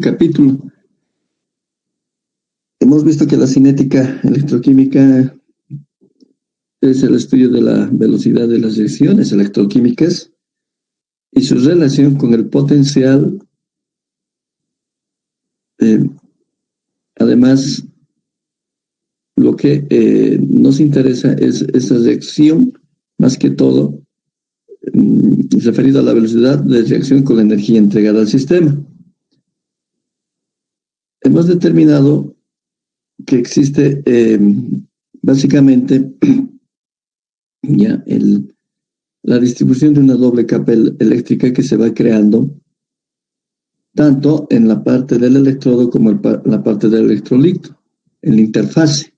capítulo. Hemos visto que la cinética electroquímica es el estudio de la velocidad de las reacciones electroquímicas y su relación con el potencial. Además, lo que nos interesa es esa reacción, más que todo, referido a la velocidad de reacción con la energía entregada al sistema. Hemos determinado que existe básicamente ya la distribución de una doble capa eléctrica que se va creando tanto en la parte del electrodo como en la parte del electrolito, en la interfase,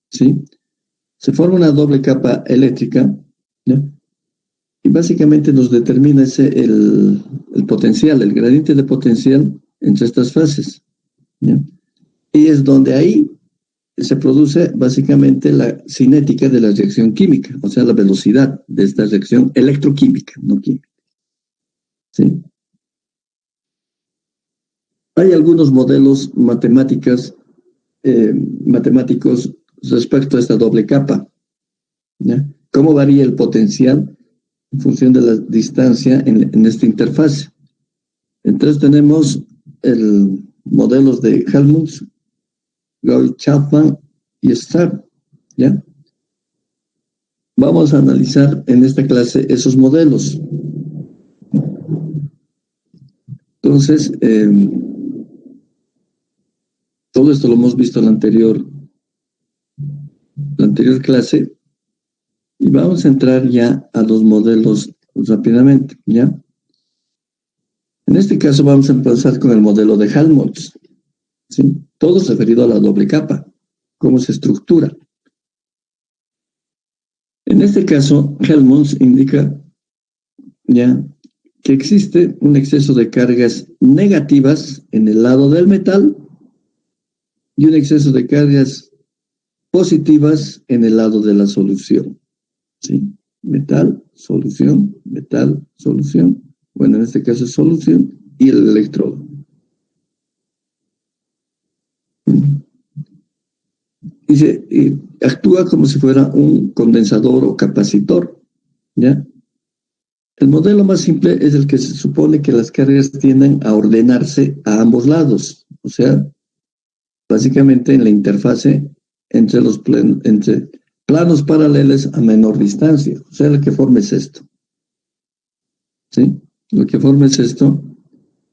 ¿sí? Se forma una doble capa eléctrica, ¿ya? Y básicamente nos determina el potencial, el gradiente de potencial entre estas fases, ¿ya? Y es donde ahí se produce básicamente la cinética de la reacción química, o sea, la velocidad de esta reacción electroquímica, no química, ¿sí? Hay algunos modelos matemáticos respecto a esta doble capa, ¿ya? ¿Cómo varía el potencial en función de la distancia en esta interfase? Entonces tenemos modelos de Helmholtz, Gould-Chapman y Starr, ¿ya? Vamos a analizar en esta clase esos modelos. Entonces, todo esto lo hemos visto en la anterior clase y vamos a entrar ya a los modelos rápidamente, ¿ya? En este caso vamos a empezar con el modelo de Helmholtz, ¿sí? Todo es referido a la doble capa, cómo se estructura. En este caso, Helmholtz indica ya que existe un exceso de cargas negativas en el lado del metal y un exceso de cargas positivas en el lado de la solución, ¿sí? Metal, solución, bueno, en este caso es solución y el electrodo. Dice, actúa como si fuera un condensador o capacitor, ¿ya? El modelo más simple es el que se supone que las cargas tienden a ordenarse a ambos lados, o sea, básicamente en la interfase entre planos paralelos a menor distancia, o sea, lo que forma es esto, ¿sí? Lo que forma es esto,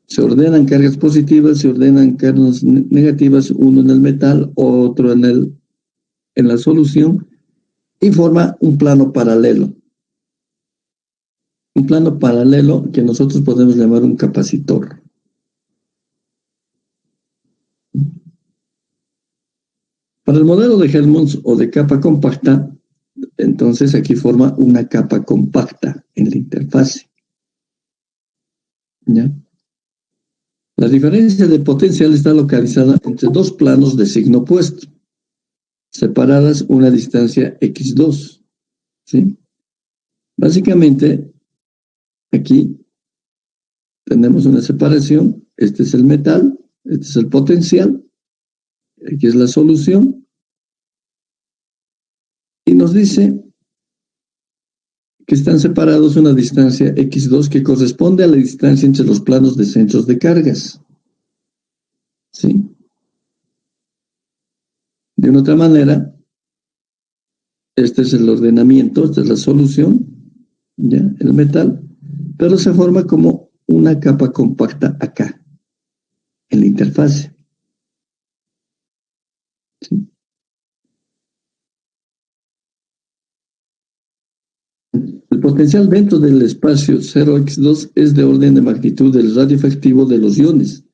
se ordenan cargas positivas, se ordenan cargas negativas, uno en el metal, otro en la solución, y forma un plano paralelo. Un plano paralelo que nosotros podemos llamar un capacitor. Para el modelo de Helmholtz o de capa compacta, entonces aquí forma una capa compacta en la interfase, ¿ya? La diferencia de potencial está localizada entre dos planos de signo opuesto, separadas una distancia x2, ¿sí? Básicamente, aquí tenemos una separación, este es el metal, este es el potencial, aquí es la solución, y nos dice que están separados una distancia x2 que corresponde a la distancia entre los planos de centros de cargas, ¿sí? De una otra manera, este es el ordenamiento, esta es la solución, ¿ya? El metal, pero se forma como una capa compacta acá, en la interfase, ¿sí? El potencial dentro del espacio 0x2 es de orden de magnitud del radio efectivo de los iones,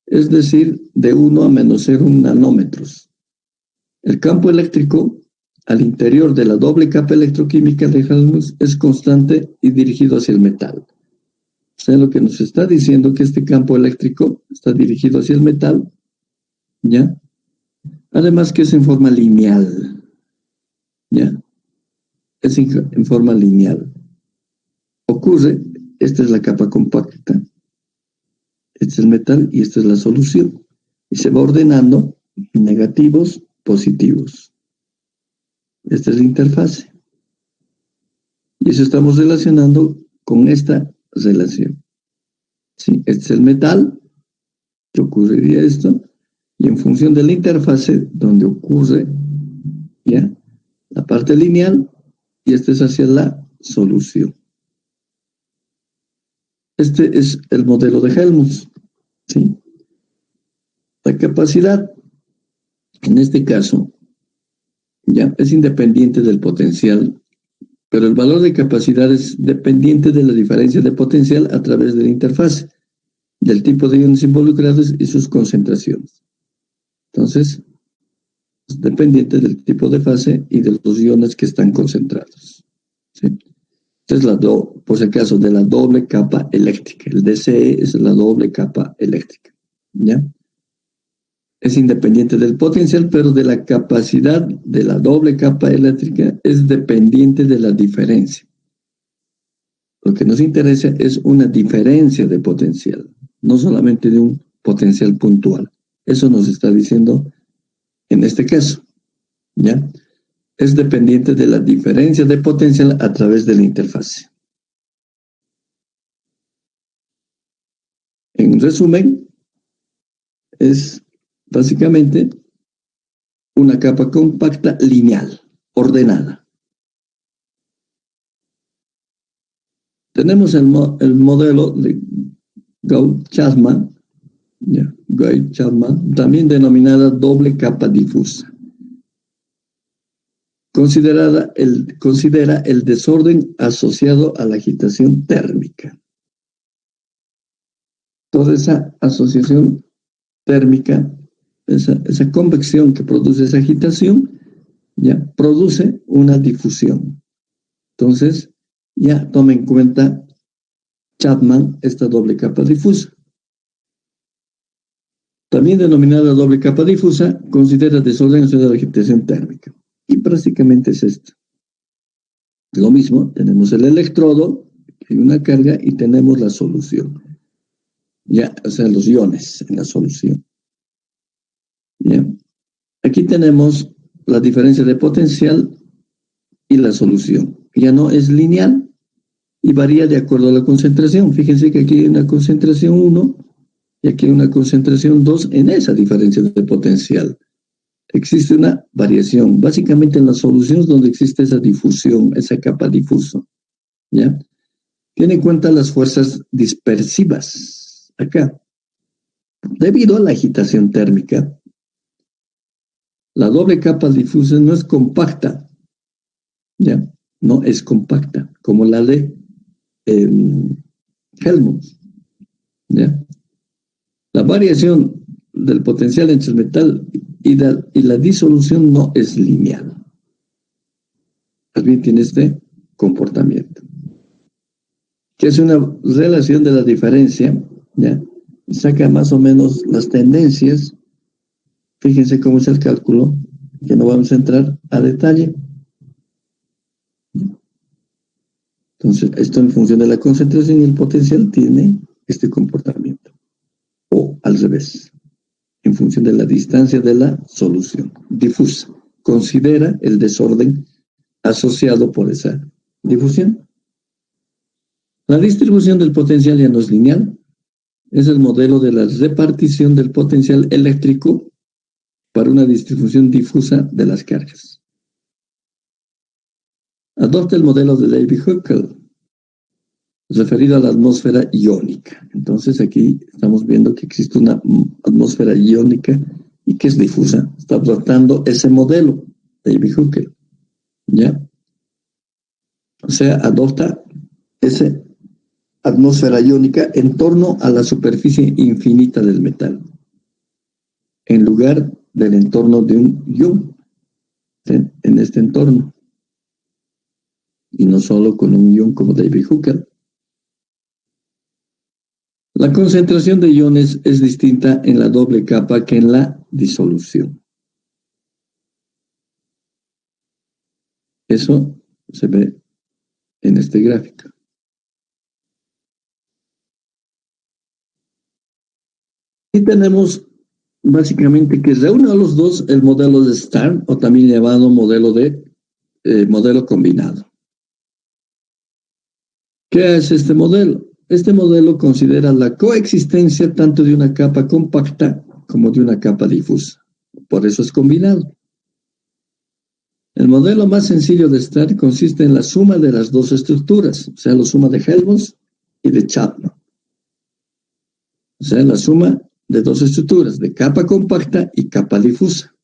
es decir, de 1 a menos 0 nanómetros. El campo eléctrico al interior de la doble capa electroquímica de Helmholtz es constante y dirigido hacia el metal. O sea, lo que nos está diciendo que este campo eléctrico está dirigido hacia el metal, ¿ya? Además que es en forma lineal, ¿ya? Es en forma lineal. Ocurre, esta es la capa compacta, Este es el metal y esta es la solución. Y se va ordenando negativos, positivos. Esta es la interfase. Y eso estamos relacionando con esta relación. ¿Sí? Este es el metal, que ocurriría esto, y en función de la interfase, donde ocurre ¿ya? La parte lineal, y este es hacia la solución. Este es el modelo de Helmholtz. ¿Sí? La capacidad, en este caso, ya es independiente del potencial, pero el valor de capacidad es dependiente de la diferencia de potencial a través de la interfase, del tipo de iones involucrados y sus concentraciones. Entonces, es dependiente del tipo de fase y de los iones que están concentrados. ¿Sí? Esta es por si acaso, de la doble capa eléctrica. El DCE es la doble capa eléctrica. ¿Ya? Es independiente del potencial, pero de la capacidad de la doble capa eléctrica es dependiente de la diferencia. Lo que nos interesa es una diferencia de potencial, no solamente de un potencial puntual. Eso nos está diciendo en este caso, ¿ya? Es dependiente de la diferencia de potencial a través de la interfase. En resumen, es básicamente una capa compacta lineal, ordenada. Tenemos el modelo de Gauss-Chapman, también denominada doble capa difusa. Considera el desorden asociado a la agitación térmica. Toda esa asociación térmica, esa convección que produce esa agitación, ya produce una difusión. Entonces, ya toma en cuenta Chapman esta doble capa difusa. También denominada doble capa difusa, considera desorden asociado a la agitación térmica. Y prácticamente es esto. Lo mismo, tenemos el electrodo, hay una carga, y tenemos la solución. Ya, o sea, los iones en la solución. ¿Ya? Aquí tenemos la diferencia de potencial y la solución. Ya no es lineal y varía de acuerdo a la concentración. Fíjense que aquí hay una concentración 1 y aquí hay una concentración 2 en esa diferencia de potencial. Existe una variación, básicamente en las soluciones donde existe esa difusión, esa capa difusa. ¿Ya? Tiene en cuenta las fuerzas dispersivas acá. Debido a la agitación térmica, la doble capa difusa no es compacta, ¿ya? No es compacta, como la de Helmholtz, ¿ya? La variación del potencial entre el metal y la disolución no es lineal. También tiene este comportamiento, que es una relación de la diferencia, ¿ya? Saca más o menos las tendencias. Fíjense cómo es el cálculo, que no vamos a entrar a detalle. Entonces, esto en función de la concentración y el potencial tiene este comportamiento. O al revés, en función de la distancia de la solución. Difusa. Considera el desorden asociado por esa difusión. La distribución del potencial ya no es lineal. Es el modelo de la repartición del potencial eléctrico para una distribución difusa de las cargas. Adopta el modelo de Levi-Huckel, referido a la atmósfera iónica. Entonces aquí estamos viendo que existe una atmósfera iónica y que es difusa. Está adoptando ese modelo de Levi-Huckel, ¿ya? O sea, adopta esa atmósfera iónica en torno a la superficie infinita del metal, en lugar del entorno de un ion, ¿sí? En este entorno. Y no solo con un ion como Levi-Huckel. La concentración de iones es distinta en la doble capa que en la disolución. Eso se ve en este gráfico. Y tenemos básicamente que reúne a los dos el modelo de Stern, o también llamado modelo combinado. ¿Qué es este modelo? Este modelo considera la coexistencia tanto de una capa compacta como de una capa difusa. Por eso es combinado. El modelo más sencillo de Stern consiste en la suma de las dos estructuras, o sea, la suma de Helmholtz y de Chapman. O sea, la suma de dos estructuras, de capa compacta y capa difusa.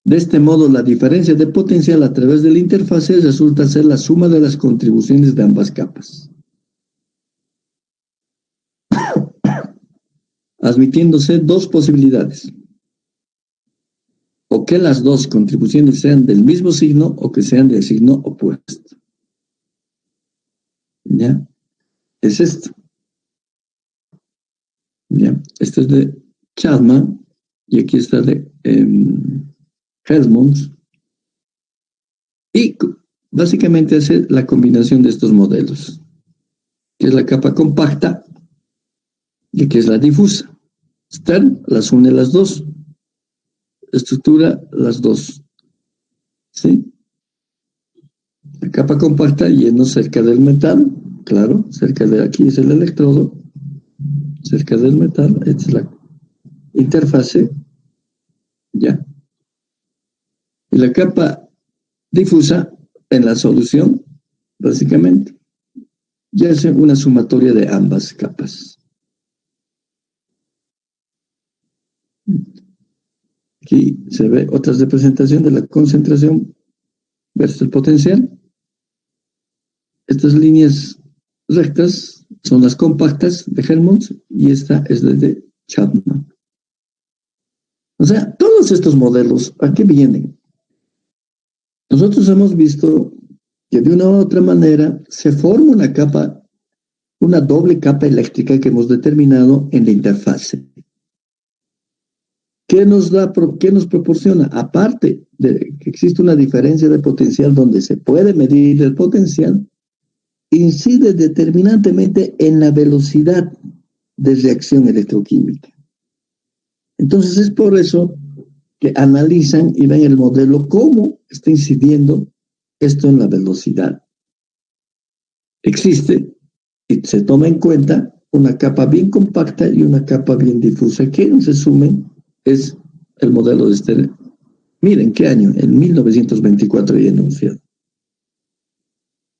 De este modo, la diferencia de potencial a través de la interfase resulta ser la suma de las contribuciones de ambas capas, admitiéndose dos posibilidades: o que las dos contribuciones sean del mismo signo o que sean del signo opuesto. ¿Ya? Es esto. ¿Ya? Esto es de Chapman y aquí está de Helmholtz. Y básicamente hace la combinación de estos modelos, que es la capa compacta y que es la difusa. Stern las une las dos, estructura las dos, ¿sí? La capa compacta yendo cerca del metal, claro, cerca de aquí es el electrodo, cerca del metal, esta es la interfase, ya. Y la capa difusa en la solución, básicamente, ya es una sumatoria de ambas capas. Aquí se ve otra representación de la concentración versus el potencial. Estas líneas rectas son las compactas de Helmholtz y esta es la de Chapman. O sea, todos estos modelos, ¿a qué vienen? Nosotros hemos visto que de una u otra manera se forma una capa, una doble capa eléctrica que hemos determinado en la interfase. ¿Qué nos proporciona? Aparte de que existe una diferencia de potencial donde se puede medir el potencial, incide determinantemente en la velocidad de reacción electroquímica. Entonces es por eso que analizan y ven el modelo cómo está incidiendo esto en la velocidad. Existe y se toma en cuenta una capa bien compacta y una capa bien difusa, que en resumen es el modelo de Stern. Miren, ¿qué año? En 1924 ya enunciado.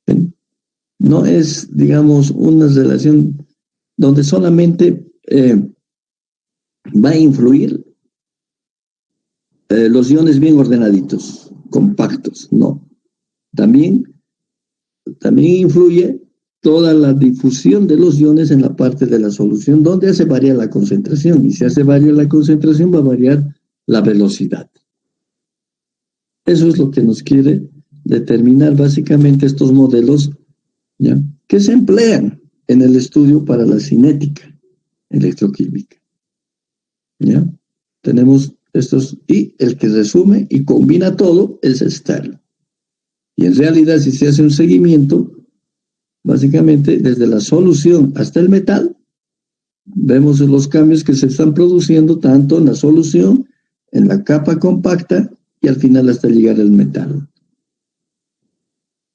¿Ven? No es, digamos, una relación donde solamente va a influir los iones bien ordenaditos, compactos, no. También influye toda la difusión de los iones en la parte de la solución, donde hace variar la concentración. Y si hace variar la concentración, va a variar la velocidad. Eso es lo que nos quiere determinar básicamente estos modelos, ¿ya?, que se emplean en el estudio para la cinética electroquímica. ¿Ya? Tenemos estos, y el que resume y combina todo es Stern. Y en realidad, si se hace un seguimiento, básicamente desde la solución hasta el metal, vemos los cambios que se están produciendo tanto en la solución, en la capa compacta y al final hasta llegar al metal.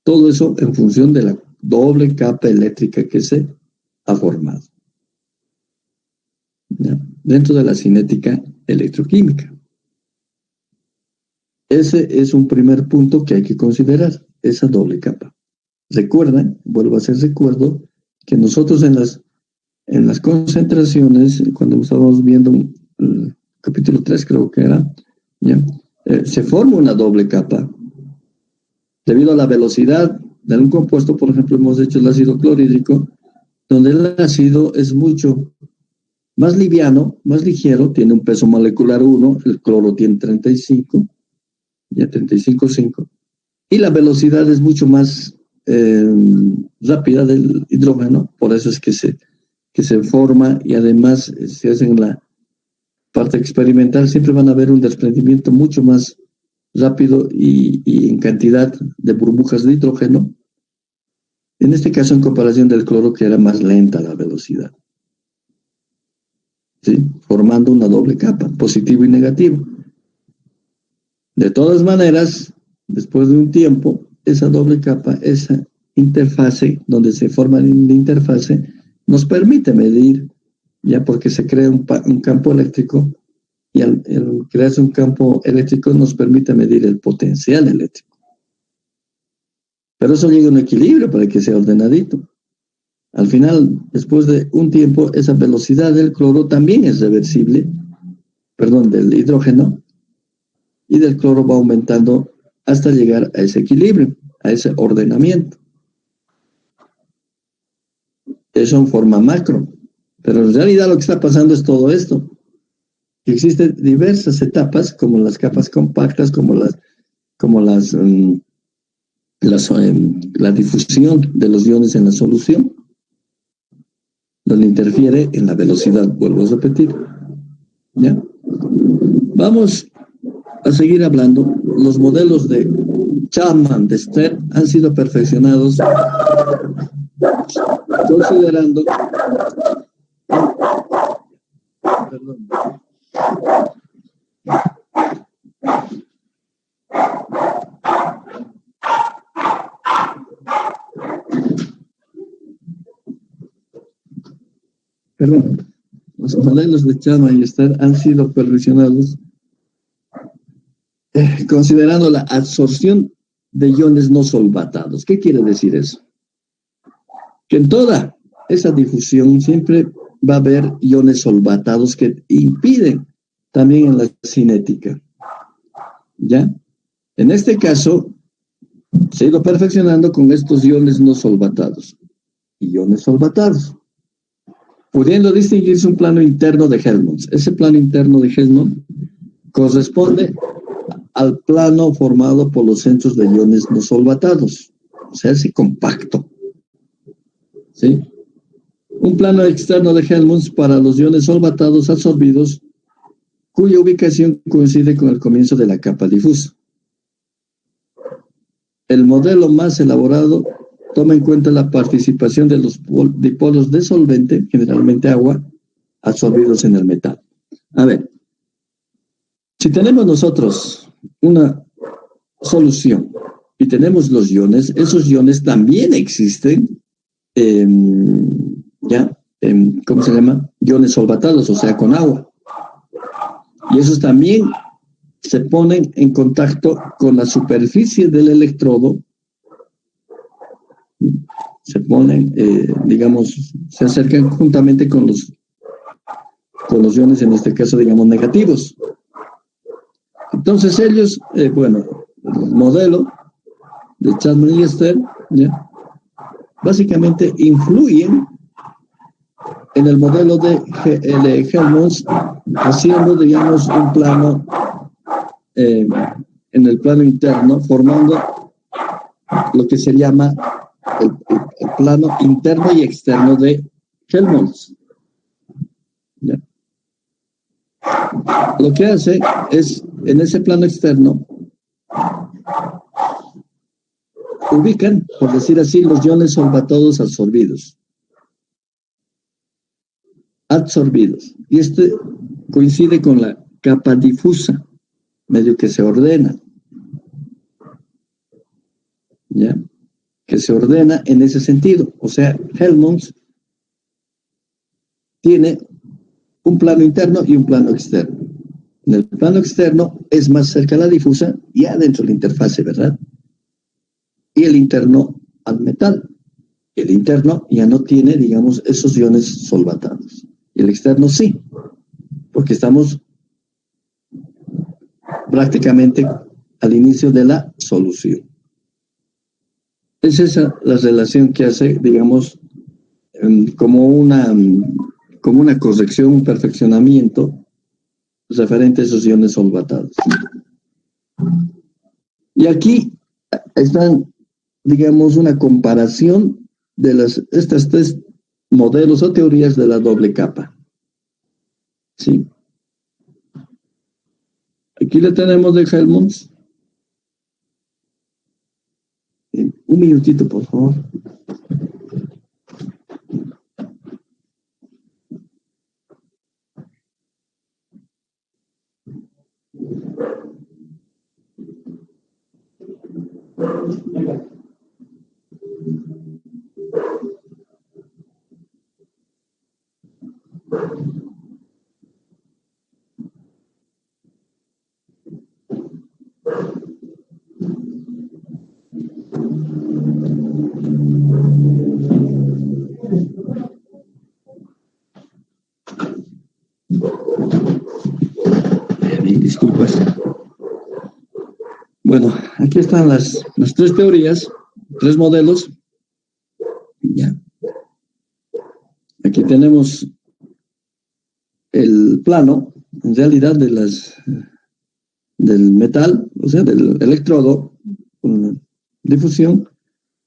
Todo eso en función de la doble capa eléctrica que se ha formado, ¿ya?, dentro de la cinética electroquímica. Ese es un primer punto que hay que considerar, esa doble capa. Recuerden, vuelvo a hacer recuerdo, que nosotros en las concentraciones, cuando estábamos viendo el capítulo 3 creo que era, ¿ya?, se forma una doble capa. Debido a la velocidad de un compuesto, por ejemplo, hemos hecho el ácido clorhídrico, donde el ácido es mucho más liviano, más ligero, tiene un peso molecular 1, el cloro tiene 35, ya 35,5, y la velocidad es mucho más rápida del hidrógeno, por eso es que se forma, y además se hace en la parte experimental, siempre van a ver un desprendimiento mucho más rápido y en cantidad de burbujas de hidrógeno, en este caso en comparación del cloro, que era más lenta la velocidad. ¿sí? Formando una doble capa, positivo y negativo. De todas maneras, después de un tiempo, esa doble capa, esa interfase, donde se forma la interfase, nos permite medir, ya porque se crea un campo eléctrico, y al crearse un campo eléctrico nos permite medir el potencial eléctrico. Pero eso llega a un equilibrio para que sea ordenadito. Al final, después de un tiempo, esa velocidad del cloro también es reversible, perdón, del hidrógeno, y del cloro va aumentando hasta llegar a ese equilibrio, a ese ordenamiento. Eso en forma macro. Pero en realidad lo que está pasando es todo esto. Existen diversas etapas, como las capas compactas, como la difusión de los iones en la solución, donde interfiere en la velocidad, vuelvo a repetir. ¿Ya? Vamos a seguir hablando. Los modelos de Chapman, de Stern, han sido perfeccionados considerando... Perdón. Perdón. Los modelos de Chapman y Stern han sido perfeccionados considerando la absorción de iones no solvatados. ¿Qué quiere decir eso? Que en toda esa difusión siempre va a haber iones solvatados que impiden también en la cinética. ¿Ya? En este caso, se ha ido perfeccionando con estos iones no solvatados. Iones solvatados. Pudiendo distinguirse un plano interno de Helmholtz. Ese plano interno de Helmholtz corresponde al plano formado por los centros de iones no solvatados, o sea, ese compacto, ¿sí? Un plano externo de Helmholtz para los iones solvatados absorbidos, cuya ubicación coincide con el comienzo de la capa difusa. El modelo más elaborado toma en cuenta la participación de los dipolos de solvente, generalmente agua, absorbidos en el metal. A ver, si tenemos nosotros una solución y tenemos los iones, esos iones también existen, ¿cómo se llama? Iones solvatados, o sea, con agua. Y esos también se ponen en contacto con la superficie del electrodo, se ponen, se acercan juntamente con los iones, en este caso, digamos, negativos. Entonces ellos, el modelo de Chapman y Stern, ¿ya? Básicamente influyen en el modelo de Helmholtz, haciendo, digamos, un plano en el plano interno, formando lo que se llama el plano interno y externo de Helmholtz. ¿Ya? Lo que hace es, en ese plano externo, ubican, por decir así, los iones solvatados absorbidos. Y este coincide con la capa difusa, medio que se ordena. ¿Ya? Que se ordena en ese sentido. O sea, Helmholtz tiene un plano interno y un plano externo. En el plano externo es más cerca a la difusa y adentro la interfase, ¿verdad? Y el interno al metal. El interno ya no tiene, digamos, esos iones solvatados. Y el externo sí, porque estamos prácticamente al inicio de la solución. Es esa la relación que hace, digamos, como una corrección, un perfeccionamiento referente a esos iones solvatados. Y aquí están, digamos, una comparación de estas tres modelos o teorías de la doble capa. ¿Sí? Aquí le tenemos de Helmholtz. Un minutito, por favor. disculpas. Bueno, aquí están las tres teorías, tres modelos. Ya. Aquí tenemos el plano, en realidad, del metal, o sea, del electrodo, con difusión,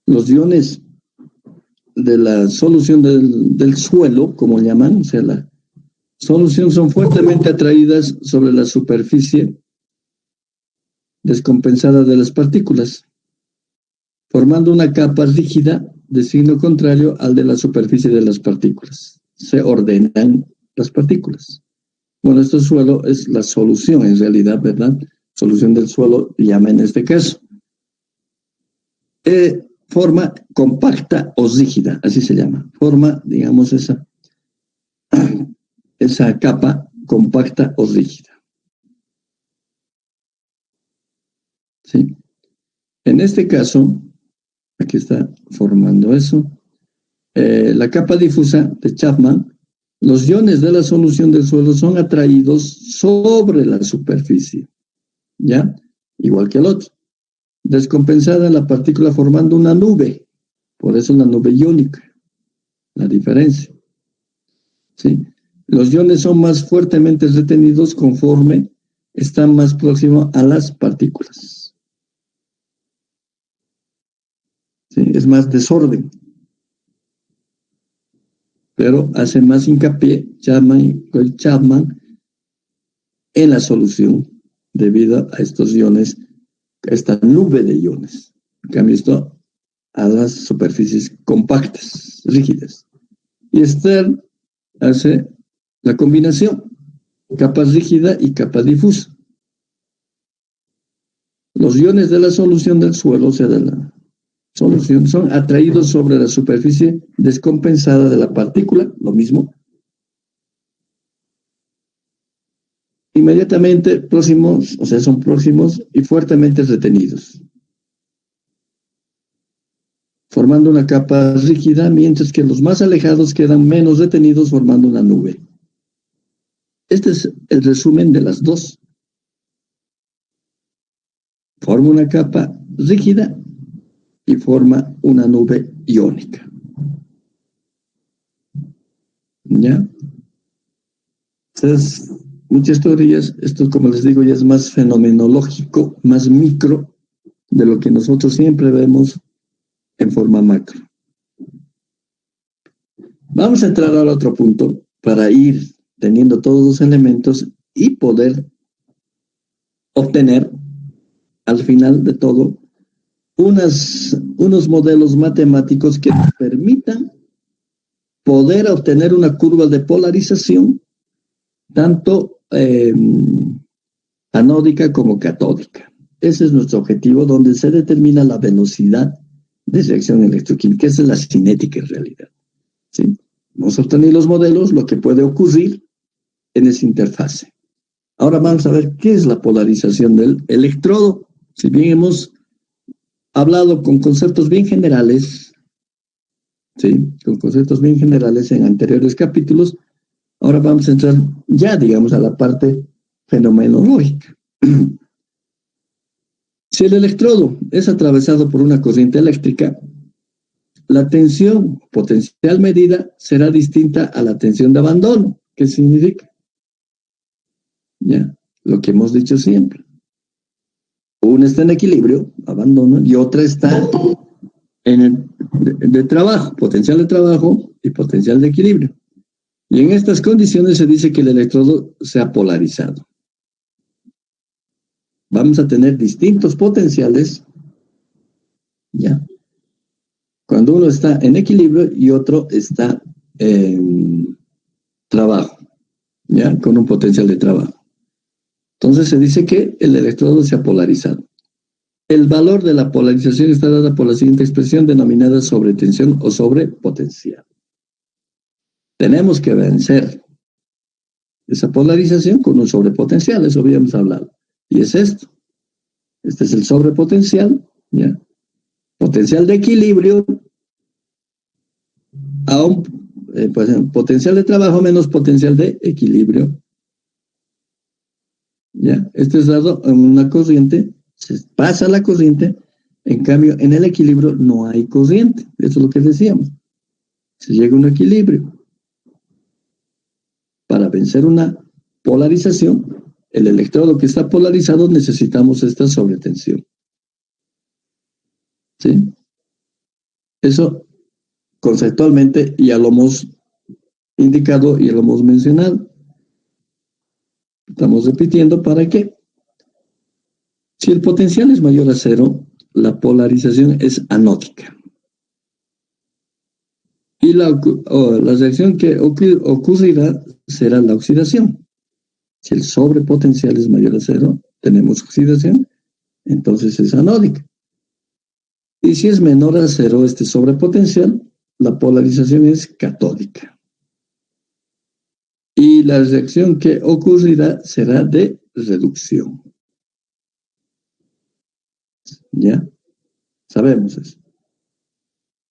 los iones de la solución del suelo, como llaman, o sea, la solución son fuertemente atraídas sobre la superficie descompensada de las partículas, formando una capa rígida de signo contrario al de la superficie de las partículas. Se ordenan las partículas. Bueno, este suelo es la solución, en realidad, ¿verdad? Solución del suelo, llama en este caso. Forma compacta o rígida, así se llama. Forma, digamos, esa capa compacta o rígida. ¿Sí? En este caso, aquí está formando eso. La capa difusa de Chapman, los iones de la solución del suelo son atraídos sobre la superficie, ¿ya? Igual que el otro. Descompensada la partícula formando una nube, por eso una nube iónica, la diferencia. ¿Sí? Los iones son más fuertemente retenidos conforme están más próximos a las partículas. ¿Sí? Es más desorden. Pero hace más hincapié Chapman en la solución debido a estos iones, a esta nube de iones. En cambio, esto a las superficies compactas, rígidas. Y Stern hace la combinación, capa rígida y capa difusa. Los iones de la solución del suelo, o sea, de la solución, son atraídos sobre la superficie descompensada de la partícula, lo mismo. Inmediatamente próximos, o sea, son próximos y fuertemente retenidos, formando una capa rígida, mientras que los más alejados quedan menos retenidos, formando una nube. Este es el resumen de las dos. Forma una capa rígida y forma una nube iónica. ¿Ya? Entonces, muchas teorías, esto como les digo ya es más fenomenológico, más micro de lo que nosotros siempre vemos en forma macro. Vamos a entrar al otro punto para ir teniendo todos los elementos y poder obtener al final de todo unos modelos matemáticos que nos permitan poder obtener una curva de polarización tanto anódica como catódica. Ese es nuestro objetivo, donde se determina la velocidad de reacción electroquímica. Esa es la cinética en realidad. ¿Sí? Vamos a obtener los modelos, lo que puede ocurrir en esa interfase. Ahora vamos a ver qué es la polarización del electrodo. Si bien hemos hablado con conceptos bien generales, ¿sí? Con conceptos bien generales en anteriores capítulos, ahora vamos a entrar ya, digamos, a la parte fenomenológica. Si el electrodo es atravesado por una corriente eléctrica, la tensión potencial medida será distinta a la tensión de abandono. ¿Qué significa? Ya, lo que hemos dicho siempre. Una está en equilibrio, abandono, y otra está en el de trabajo, potencial de trabajo y potencial de equilibrio. Y en estas condiciones se dice que el electrodo se ha polarizado. Vamos a tener distintos potenciales, ¿ya? Cuando uno está en equilibrio y otro está en trabajo, ¿ya? Con un potencial de trabajo. Entonces se dice que el electrodo se ha polarizado. El valor de la polarización está dada por la siguiente expresión denominada sobretensión o sobrepotencial. Tenemos que vencer esa polarización con un sobrepotencial, eso habíamos hablado. Y es esto. Este es el sobrepotencial, ¿ya? Potencial de equilibrio a un potencial de trabajo menos potencial de equilibrio. ¿ya? Esto es dado en una corriente, se pasa la corriente, en cambio, en el equilibrio no hay corriente. Eso es lo que decíamos. Se llega a un equilibrio. Para vencer una polarización, el electrodo que está polarizado necesitamos esta sobretensión. ¿Sí? Eso conceptualmente ya lo hemos indicado y lo hemos mencionado. Estamos repitiendo para que, si el potencial es mayor a cero, la polarización es anódica. Y la reacción que ocurrirá será la oxidación. Si el sobrepotencial es mayor a cero, tenemos oxidación, entonces es anódica. Y si es menor a cero este sobrepotencial, la polarización es catódica. Y la reacción que ocurrirá será de reducción. ¿Ya? Sabemos eso.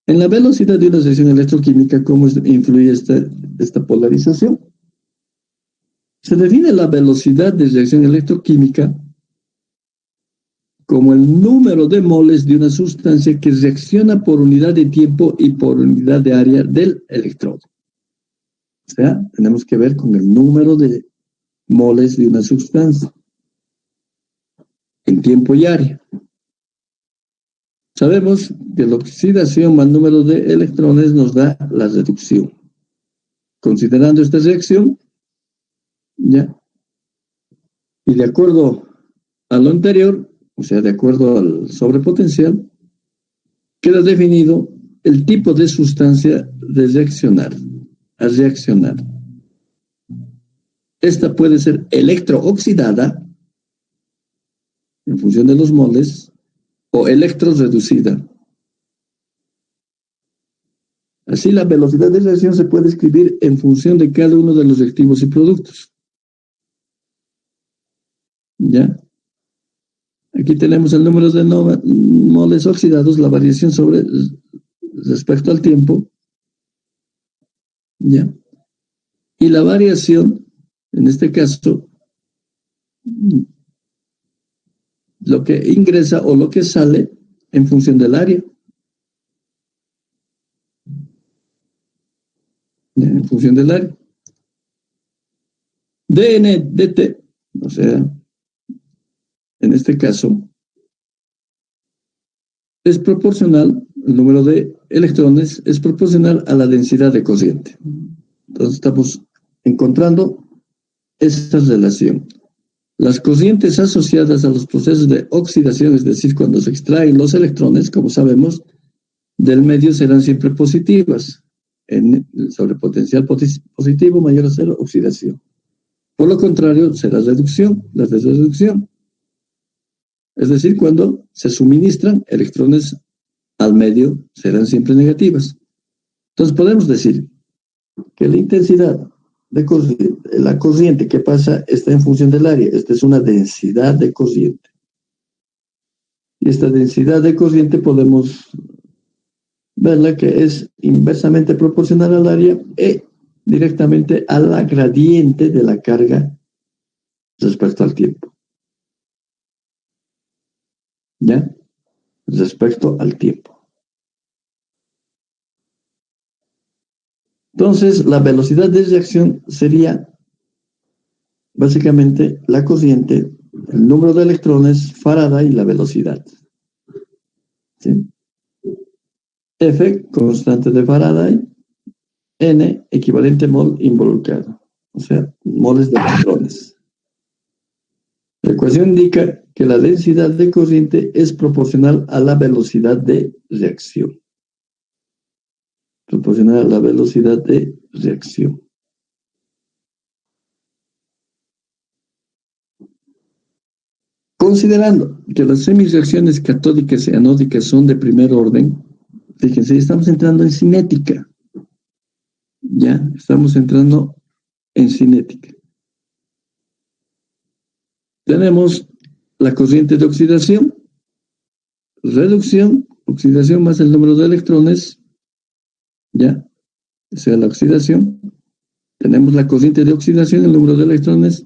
En la velocidad de una reacción electroquímica, ¿cómo influye esta polarización? Se define la velocidad de reacción electroquímica como el número de moles de una sustancia que reacciona por unidad de tiempo y por unidad de área del electrodo. O sea, tenemos que ver con el número de moles de una sustancia en tiempo y área. Sabemos que la oxidación más número de electrones nos da la reducción. Considerando esta reacción, ¿ya? Y de acuerdo a lo anterior, o sea, de acuerdo al sobrepotencial, queda definido el tipo de sustancia de reaccionar, a reaccionar. Esta puede ser electrooxidada, en función de los moles, o electroreducida. Así, la velocidad de reacción se puede escribir en función de cada uno de los reactivos y productos. ¿Ya? Aquí tenemos el número de moles oxidados, la variación respecto al tiempo. ¿Ya? Y la variación, en este caso, lo que ingresa o lo que sale en función del área. ¿Ya? En función del área. dN dt, o sea, en este caso, es proporcional, el número de electrones es proporcional a la densidad de cociente. Entonces estamos encontrando esta relación. Las cocientes asociadas a los procesos de oxidación, es decir, cuando se extraen los electrones, como sabemos, del medio serán siempre positivas. En el sobrepotencial positivo mayor a cero, oxidación. Por lo contrario, será reducción, la reducción. Es decir, cuando se suministran electrones al medio, serán siempre negativas. Entonces podemos decir que la intensidad de corriente, la corriente que pasa está en función del área. Esta es una densidad de corriente. Y esta densidad de corriente podemos verla que es inversamente proporcional al área e directamente a la gradiente de la carga respecto al tiempo. ¿Ya? Respecto al tiempo. Entonces, la velocidad de reacción sería básicamente la corriente, el número de electrones, Faraday y la velocidad. ¿Sí? F, constante de Faraday, N, equivalente mol involucrado, o sea, moles de electrones. La ecuación indica que la densidad de corriente es proporcional a la velocidad de reacción. Proporcional a la velocidad de reacción. Considerando que las semireacciones catódicas y anódicas son de primer orden, fíjense, estamos entrando en cinética. Ya, estamos entrando en cinética. Tenemos la corriente de oxidación, reducción, oxidación más el número de electrones, ya, o sea, la oxidación. Tenemos la corriente de oxidación, el número de electrones,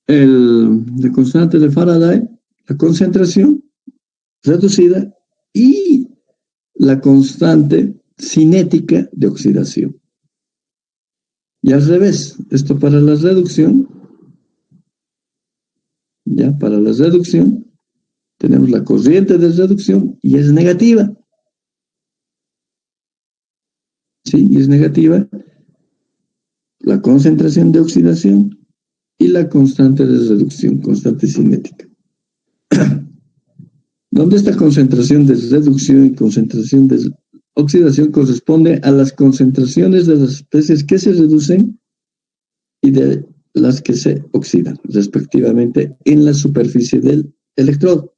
La constante de Faraday, la concentración reducida y la constante cinética de oxidación. Y al revés, esto para la reducción, ya para la reducción, tenemos la corriente de reducción y es negativa. Sí, y es negativa la concentración de oxidación y la constante de reducción, constante cinética. Donde esta concentración de reducción y concentración de oxidación corresponde a las concentraciones de las especies que se reducen y de las que se oxidan, respectivamente, en la superficie del electrodo.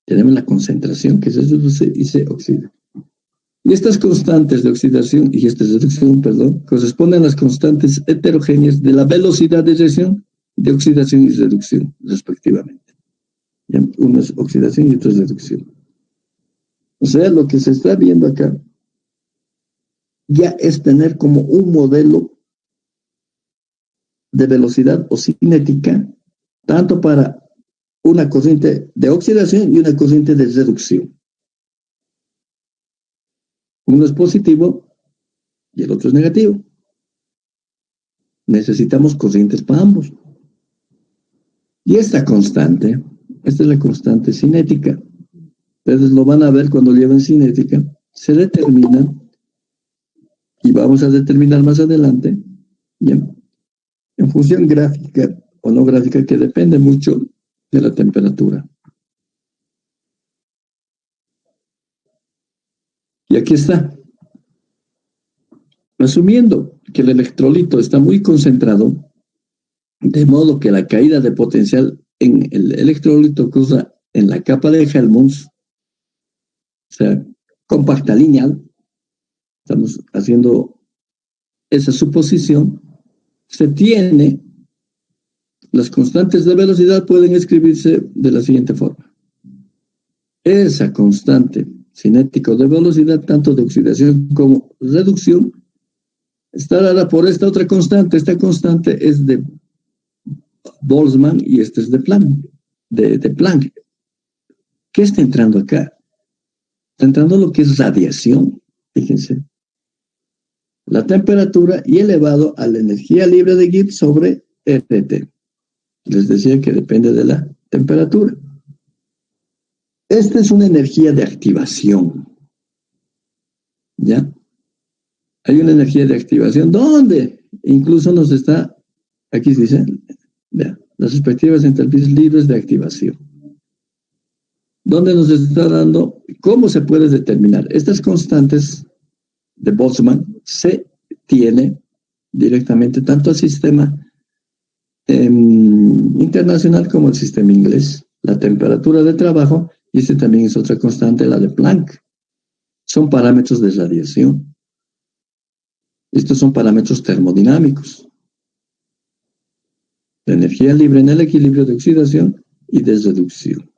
Tenemos la concentración que se reduce y se oxida. Y estas constantes de oxidación y esta reducción, perdón, corresponden a las constantes heterogéneas de la velocidad de reacción de oxidación y reducción, respectivamente. Uno es oxidación y otro es reducción. O sea, lo que se está viendo acá ya es tener como un modelo de velocidad o cinética, tanto para una corriente de oxidación y una corriente de reducción. Uno es positivo y el otro es negativo. Necesitamos corrientes para ambos. Y esta constante, esta es la constante cinética. Ustedes lo van a ver cuando lleven cinética. Se determina, y vamos a determinar más adelante, bien, en función gráfica o no gráfica, que depende mucho de la temperatura. Y aquí está. Asumiendo que el electrolito está muy concentrado, de modo que la caída de potencial en el electrolito ocurra en la capa de Helmholtz, o sea, compacta lineal, estamos haciendo esa suposición, se tiene, las constantes de velocidad pueden escribirse de la siguiente forma. Esa constante cinética de velocidad, tanto de oxidación como reducción, está dada por esta otra constante. Esta constante es de Boltzmann y esta es de Planck. De Planck. ¿Qué está entrando acá? Está entrando lo que es radiación, fíjense. La temperatura y elevado a la energía libre de Gibbs sobre RT. Les decía que depende de la temperatura. Esta es una energía de activación. ¿Ya? Hay una energía de activación. ¿Dónde? Incluso nos está, aquí se dice, vea, las respectivas entalpías libres de activación. ¿Dónde nos está dando? ¿Cómo se puede determinar? Estas constantes de Boltzmann se tiene directamente tanto al sistema internacional como al sistema inglés. La temperatura de trabajo, y este también es otra constante, la de Planck. Son parámetros de radiación. Estos son parámetros termodinámicos. La energía libre en el equilibrio de oxidación y de reducción.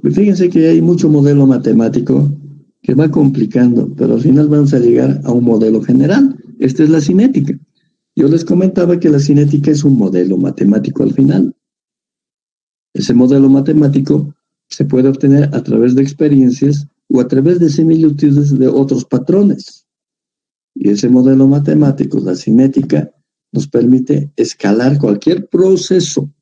Fíjense que hay mucho modelo matemático que va complicando, pero al final vamos a llegar a un modelo general. Esta es la cinética. Yo les comentaba que la cinética es un modelo matemático al final. Ese modelo matemático se puede obtener a través de experiencias o a través de similitudes de otros patrones. Y ese modelo matemático, la cinética, nos permite escalar cualquier proceso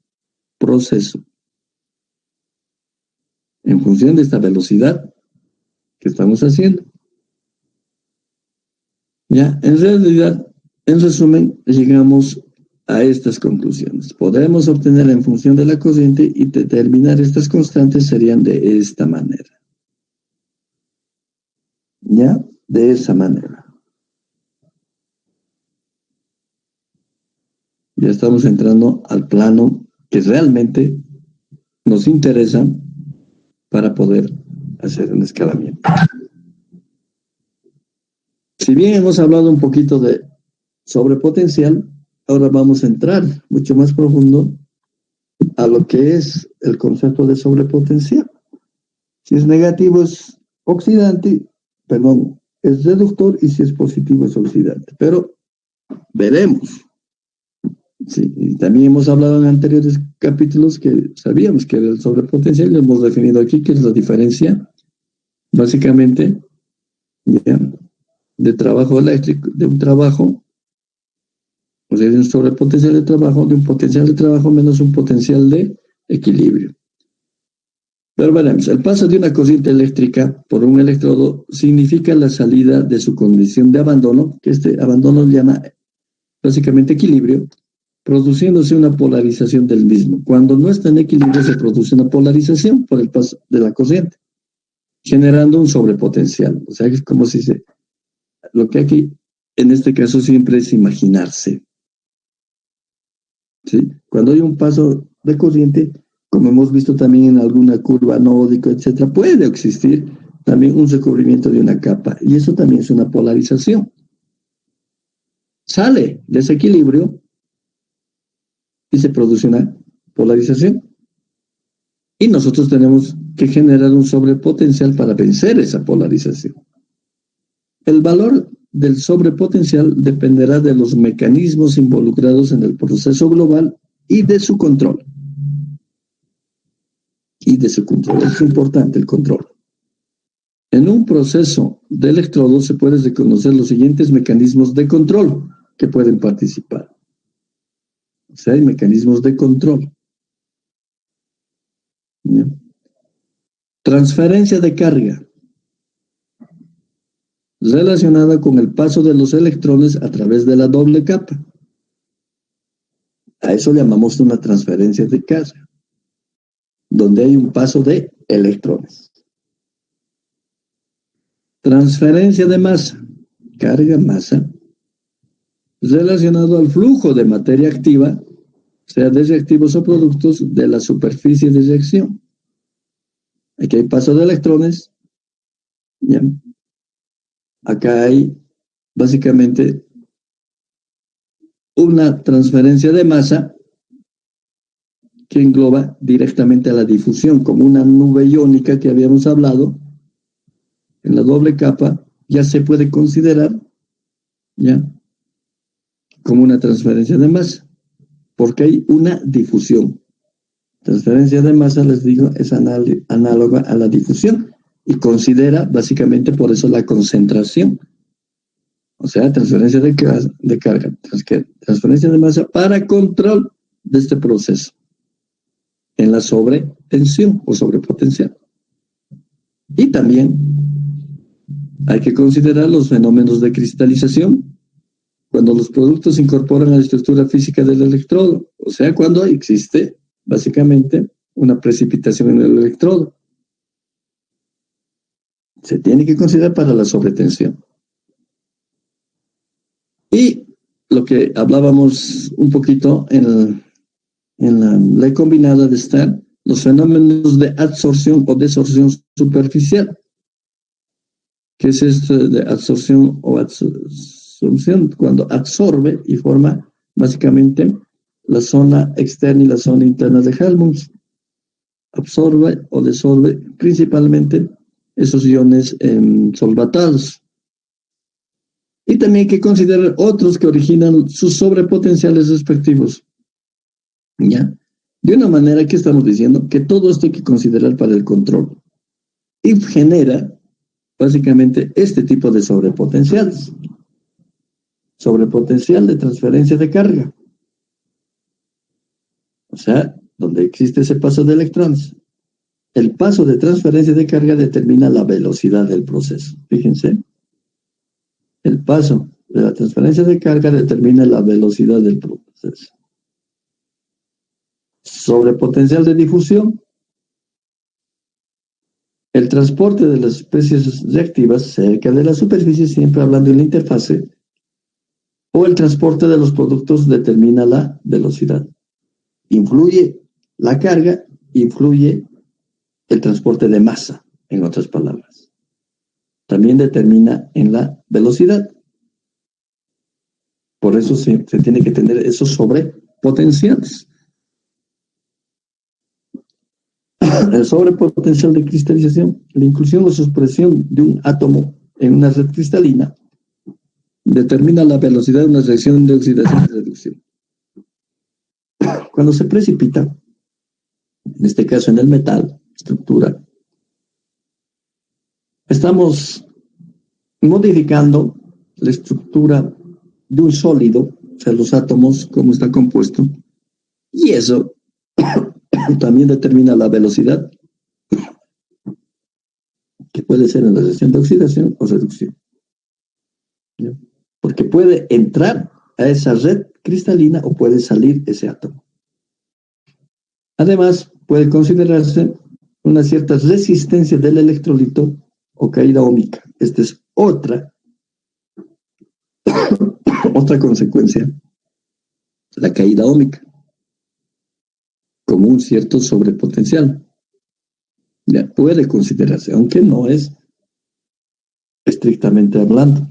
en función de esta velocidad que estamos haciendo. Ya, en realidad, en resumen, llegamos a estas conclusiones. Podemos obtener en función de la corriente y determinar estas constantes serían de esta manera. Ya, de esa manera. Ya estamos entrando al plano que realmente nos interesa para poder hacer un escalamiento. Si bien hemos hablado un poquito de sobrepotencial, ahora vamos a entrar mucho más profundo a lo que es el concepto de sobrepotencial. Si es negativo es oxidante, perdón, es reductor, y si es positivo es oxidante. Pero Veremos. Sí, y también hemos hablado en anteriores capítulos que sabíamos que era el sobrepotencial, y lo hemos definido aquí, que es la diferencia, básicamente, ¿ya?, de trabajo eléctrico, de un trabajo, o sea, de un sobrepotencial de trabajo, de un potencial de trabajo menos un potencial de equilibrio. Pero veremos, el paso de una corriente eléctrica por un electrodo significa la salida de su condición de abandono, que este abandono llama básicamente equilibrio, produciéndose una polarización del mismo. Cuando no está en equilibrio se produce una polarización por el paso de la corriente, generando un sobrepotencial. O sea, es como si lo que aquí, en este caso, siempre es imaginarse, ¿sí? Cuando hay un paso de corriente, como hemos visto también en alguna curva anódica, etcétera, puede existir también un recubrimiento de una capa, y eso también es una polarización. Sale de ese equilibrio y se produce una polarización. Y nosotros tenemos que generar un sobrepotencial para vencer esa polarización. El valor del sobrepotencial dependerá de los mecanismos involucrados en el proceso global y de su control. Es importante el control. En un proceso de electrodo se pueden reconocer los siguientes mecanismos de control que pueden participar. O sea, hay mecanismos de control. ¿Ya? Transferencia de carga, relacionada con el paso de los electrones a través de la doble capa. A eso llamamos una transferencia de carga, donde hay un paso de electrones. Transferencia de masa, carga-masa, relacionado al flujo de materia activa, sea de reactivos o productos de la superficie de reacción. Aquí hay paso de electrones, ¿ya? Acá hay básicamente una transferencia de masa que engloba directamente a la difusión, como una nube iónica que habíamos hablado. En la doble capa ya se puede considerar, ¿ya?, como una transferencia de masa, porque hay una difusión. Transferencia de masa, les digo, es análoga a la difusión y considera básicamente por eso la concentración. O sea, transferencia de carga, transferencia de masa para control de este proceso en la sobretensión o sobrepotencial. Y también hay que considerar los fenómenos de cristalización, cuando los productos se incorporan a la estructura física del electrodo, o sea, cuando existe básicamente una precipitación en el electrodo. Se tiene que considerar para la sobretensión. Y lo que hablábamos un poquito en la ley combinada de Stern, los fenómenos de absorción o desorción superficial. ¿Qué es esto de absorción o absorción? Cuando absorbe y forma básicamente la zona externa y la zona interna de Helmholtz. Absorbe o desorbe principalmente esos iones solvatados. Y también hay que considerar otros que originan sus sobrepotenciales respectivos. ¿Ya? De una manera que estamos diciendo que todo esto hay que considerar para el control. Y genera básicamente este tipo de sobrepotenciales. Sobrepotencial de transferencia de carga. O sea, donde existe ese paso de electrones. El paso de transferencia de carga determina la velocidad del proceso. Fíjense. El paso de la transferencia de carga determina la velocidad del proceso. Sobrepotencial de difusión. El transporte de las especies reactivas cerca de la superficie, siempre hablando de la interfase, o el transporte de los productos determina la velocidad. Influye la carga, influye el transporte de masa, en otras palabras. También determina en la velocidad. Por eso se tiene que tener esos sobrepotenciales. El sobrepotencial de cristalización, la inclusión o supresión de un átomo en una red cristalina, determina la velocidad de una reacción de oxidación y reducción. Cuando se precipita, en este caso en el metal, estructura, estamos modificando la estructura de un sólido, o sea, los átomos, cómo está compuesto, y eso también determina la velocidad, que puede ser en la reacción de oxidación o reducción. ¿Ya? Porque puede entrar a esa red cristalina o puede salir ese átomo. Además, puede considerarse una cierta resistencia del electrolito o caída óhmica. Esta es otra consecuencia, la caída óhmica, como un cierto sobrepotencial. Ya puede considerarse, aunque no es estrictamente hablando.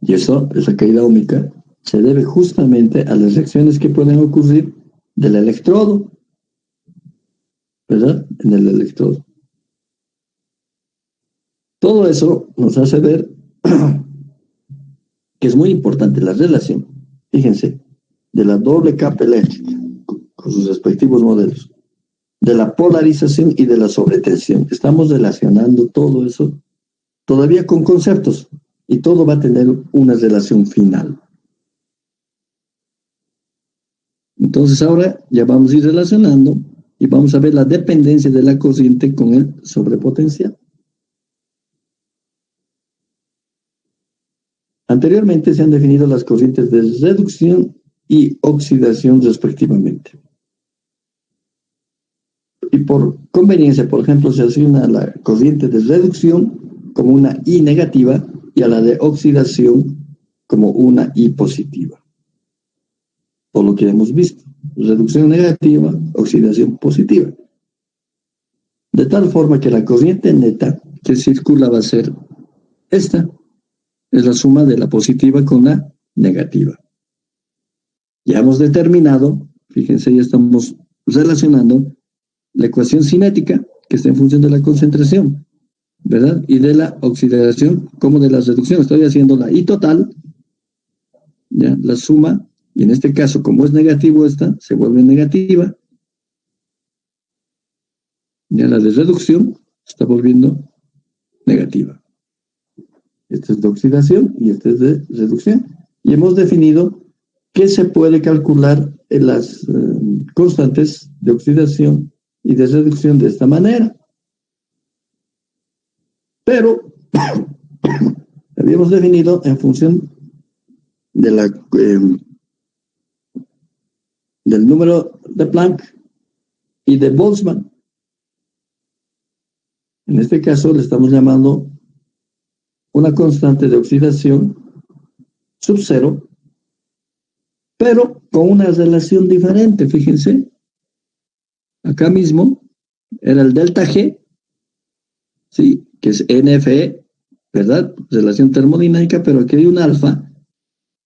Y eso, esa caída óhmica, se debe justamente a las reacciones que pueden ocurrir del electrodo, ¿verdad? En el electrodo. Todo eso nos hace ver que es muy importante la relación, fíjense, de la doble capa eléctrica con sus respectivos modelos, de la polarización y de la sobretensión. Estamos relacionando todo eso todavía con conceptos y todo va a tener una relación final. Entonces ahora ya vamos a ir relacionando y vamos a ver la dependencia de la corriente con el sobrepotencial. Anteriormente se han definido las corrientes de reducción y oxidación respectivamente. Y por conveniencia, por ejemplo, se asigna a la corriente de reducción como una I negativa y a la de oxidación como una I positiva. Por lo que hemos visto, reducción negativa, oxidación positiva. De tal forma que la corriente neta que circula va a ser esta, es la suma de la positiva con la negativa. Ya hemos determinado, fíjense, ya estamos relacionando la ecuación cinética, que está en función de la concentración, ¿verdad? Y de la oxidación como de la reducción. Estoy haciendo la I total, ¿ya? La suma, y en este caso, como es negativo esta, se vuelve negativa. Ya la de reducción se está volviendo negativa. Esta es de oxidación y esta es de reducción. Y hemos definido que se puede calcular en las constantes de oxidación y de reducción de esta manera. Pero habíamos definido en función de del número de Planck y de Boltzmann. En este caso le estamos llamando una constante de oxidación sub cero, pero con una relación diferente, fíjense. Acá mismo era el delta G, ¿sí? Que es NFE, ¿verdad? Relación termodinámica, pero aquí hay un alfa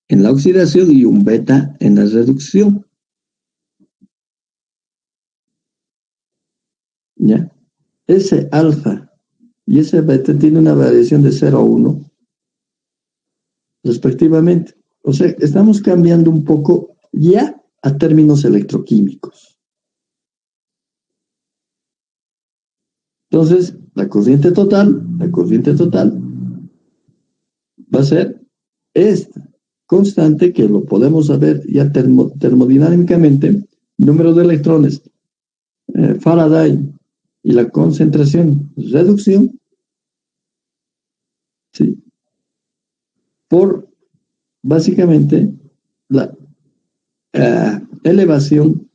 en la oxidación y un beta en la reducción. ¿Ya? Ese alfa y ese beta tiene una variación de 0 a 1 respectivamente. O sea, estamos cambiando un poco ya a términos electroquímicos. Entonces, la corriente total va a ser esta constante que lo podemos saber ya termodinámicamente, número de electrones, Faraday y la concentración, reducción, ¿sí? Por básicamente la elevación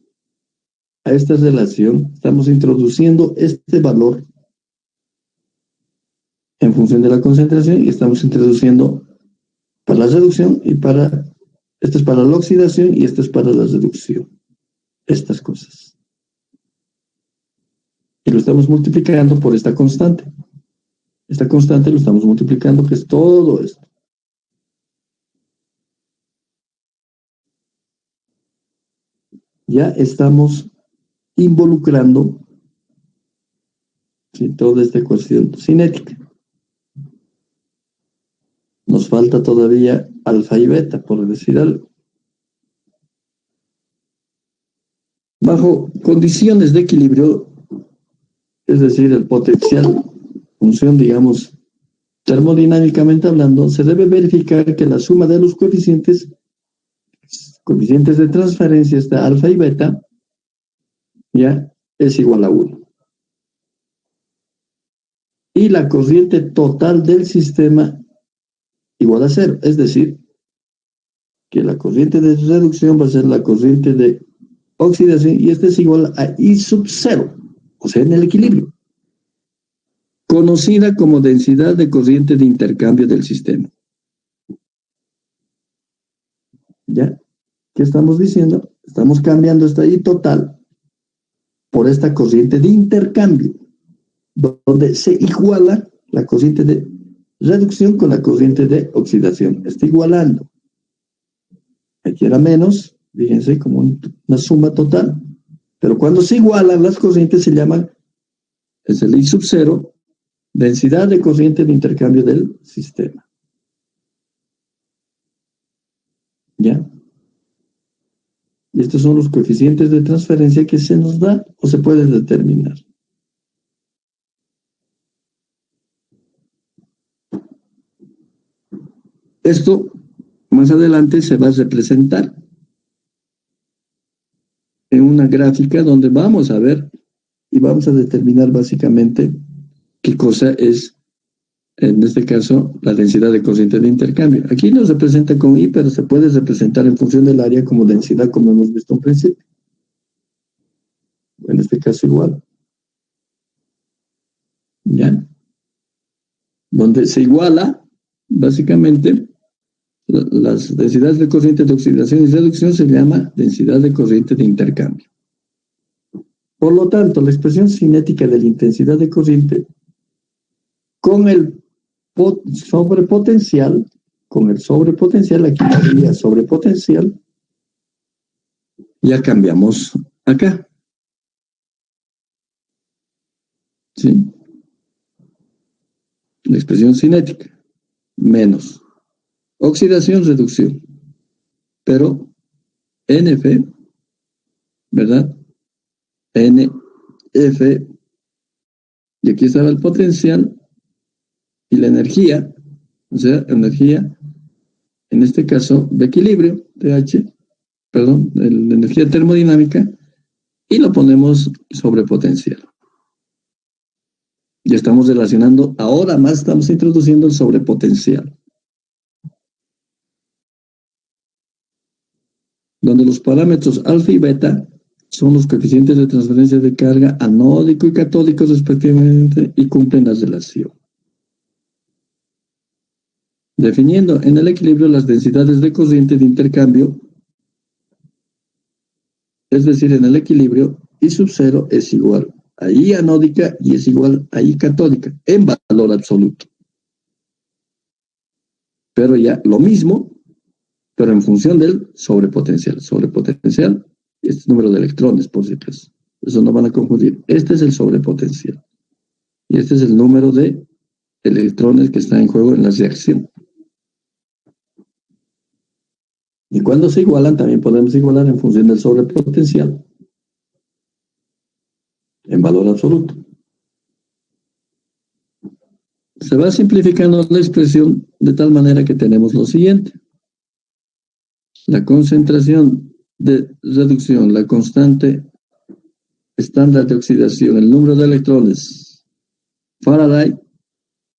a esta relación, estamos introduciendo este valor en función de la concentración y estamos introduciendo para la reducción y esto es para la oxidación y esto es para la reducción. Estas cosas. Y lo estamos multiplicando por esta constante. Esta constante lo estamos multiplicando, que es todo esto. Ya estamos involucrando, ¿sí?, toda esta ecuación cinética. nos falta todavía alfa y beta, por decir algo. Bajo condiciones de equilibrio, es decir, el potencial, función, digamos, termodinámicamente hablando, se debe verificar que la suma de los coeficientes de transferencia, esta alfa y beta, ya es igual a 1. Y la corriente total del sistema igual a 0. Es decir, que la corriente de reducción va a ser la corriente de oxidación y este es igual a I sub 0, o sea, en el equilibrio, conocida como densidad de corriente de intercambio del sistema. ¿Ya? ¿Qué estamos diciendo? Estamos cambiando esta I total por esta corriente de intercambio, donde se iguala la corriente de reducción con la corriente de oxidación. Está igualando. Aquí era menos, fíjense, como una suma total. Pero cuando se igualan las corrientes se llaman, es el I sub 0, densidad de corriente de intercambio del sistema. ¿Ya? Y estos son los coeficientes de transferencia que se nos da o se puede determinar. Esto más adelante se va a representar en una gráfica donde vamos a ver y vamos a determinar básicamente qué cosa es, en este caso, la densidad de corriente de intercambio. Aquí no se representa con I, pero se puede representar en función del área como densidad, como hemos visto en principio. En este caso igual. ¿Ya? Donde se iguala, básicamente, las densidades de corriente de oxidación y reducción se llama densidad de corriente de intercambio. Por lo tanto, la expresión cinética de la intensidad de corriente con el sobrepotencial, aquí habría sobrepotencial, ya cambiamos acá. ¿Sí? La expresión cinética, menos oxidación, reducción. Pero NF, ¿verdad? NF, y aquí estaba el potencial y la energía, o sea, energía, en este caso, de equilibrio, TH, perdón, la energía termodinámica, y lo ponemos sobre potencial. Ya estamos relacionando, ahora más estamos introduciendo el sobrepotencial, donde los parámetros alfa y beta son los coeficientes de transferencia de carga anódico y catódico respectivamente y cumplen la relación. Definiendo en el equilibrio las densidades de corriente de intercambio, es decir, en el equilibrio I sub 0 es igual a I anódica y es igual a I catódica en valor absoluto. Pero ya lo mismo, pero en función del sobrepotencial. Sobrepotencial, este es el número de electrones, por si acaso. Eso no van a confundir. Este es el sobrepotencial. Y este es el número de electrones que está en juego en la reacción. Y cuando se igualan, también podemos igualar en función del sobrepotencial en valor absoluto. Se va simplificando la expresión de tal manera que tenemos lo siguiente. La concentración de reducción, la constante estándar de oxidación, el número de electrones, Faraday,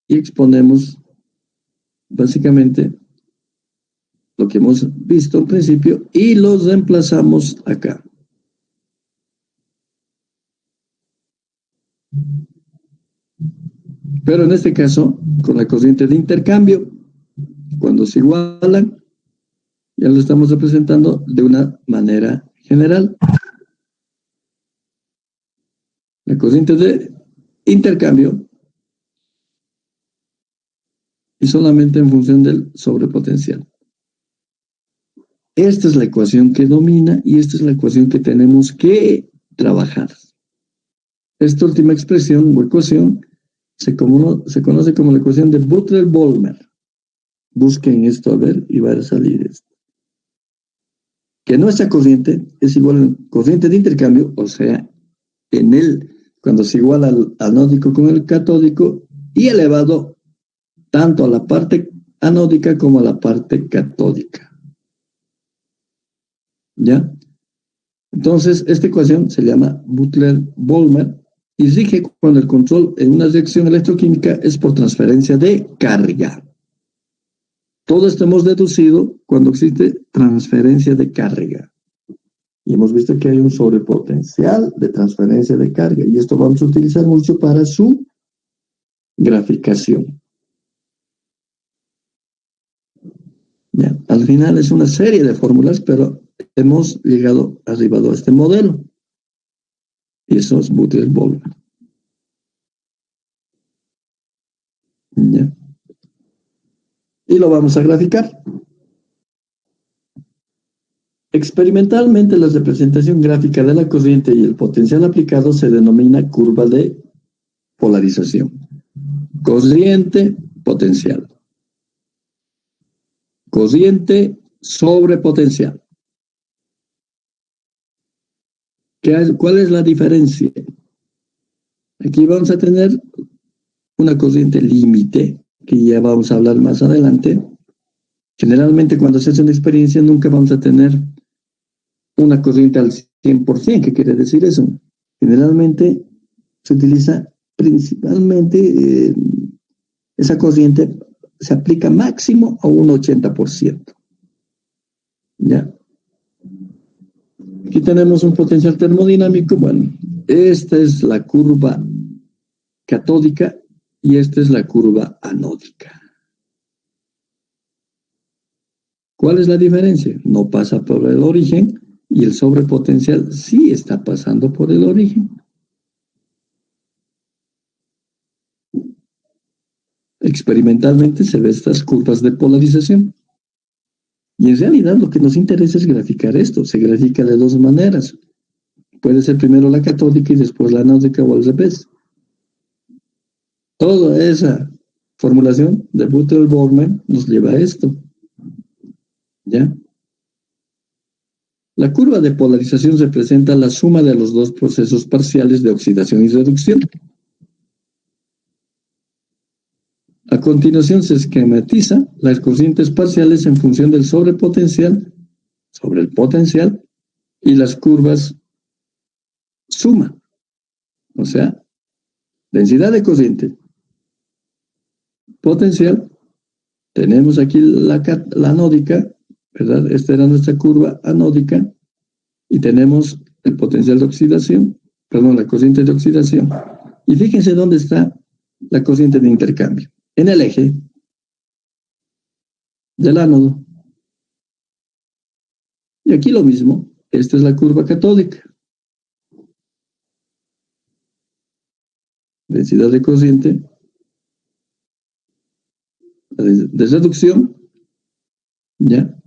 y exponemos básicamente lo que hemos visto al principio y los reemplazamos acá. Pero en este caso, con la corriente de intercambio, cuando se igualan, ya lo estamos representando de una manera general. La corriente de intercambio y solamente en función del sobrepotencial. Esta es la ecuación que domina y esta es la ecuación que tenemos que trabajar. Esta última expresión o ecuación se conoce como la ecuación de Butler-Volmer. Busquen esto a ver y va a salir esto. Que nuestra corriente es igual a corriente de intercambio, o sea, cuando se iguala al anódico con el catódico y elevado tanto a la parte anódica como a la parte catódica. ¿Ya? Entonces, esta ecuación se llama Butler-Volmer y rige cuando el control en una reacción electroquímica es por transferencia de carga. Todo esto hemos deducido cuando existe transferencia de carga. Y hemos visto que hay un sobrepotencial de transferencia de carga. Y esto vamos a utilizar mucho para su graficación. Ya, al final es una serie de fórmulas, pero hemos arribado a este modelo. Y eso es Butler-Volmer. ¿Ya? Y lo vamos a graficar. Experimentalmente, la representación gráfica de la corriente y el potencial aplicado se denomina curva de polarización. Corriente, potencial. Corriente sobre potencial. ¿Cuál es la diferencia? Aquí vamos a tener una corriente límite, que ya vamos a hablar más adelante. Generalmente cuando se hace una experiencia nunca vamos a tener una corriente al 100%. ¿Qué quiere decir eso? Generalmente se utiliza principalmente esa corriente se aplica máximo a un 80%. ¿Ya? Aquí tenemos un potencial termodinámico. Bueno, esta es la curva catódica y esta es la curva anódica. ¿Cuál es la diferencia? No pasa por el origen y el sobrepotencial sí está pasando por el origen. Experimentalmente se ven estas curvas de polarización. Y en realidad lo que nos interesa es graficar esto. Se grafica de dos maneras. Puede ser primero la catódica y después la anódica o al revés. Toda esa formulación de Butler-Volmer nos lleva a esto. ¿Ya? La curva de polarización representa la suma de los dos procesos parciales de oxidación y reducción. A continuación se esquematiza las corrientes parciales en función del sobrepotencial sobre el potencial y las curvas suma. O sea, densidad de corriente, potencial, tenemos aquí la anódica, ¿verdad? Esta era nuestra curva anódica y tenemos el potencial de oxidación, perdón, la corriente de oxidación. Y fíjense dónde está la corriente de intercambio. En el eje del ánodo. Y aquí lo mismo, esta es la curva catódica. Densidad de corriente, de reducción, ¿ya?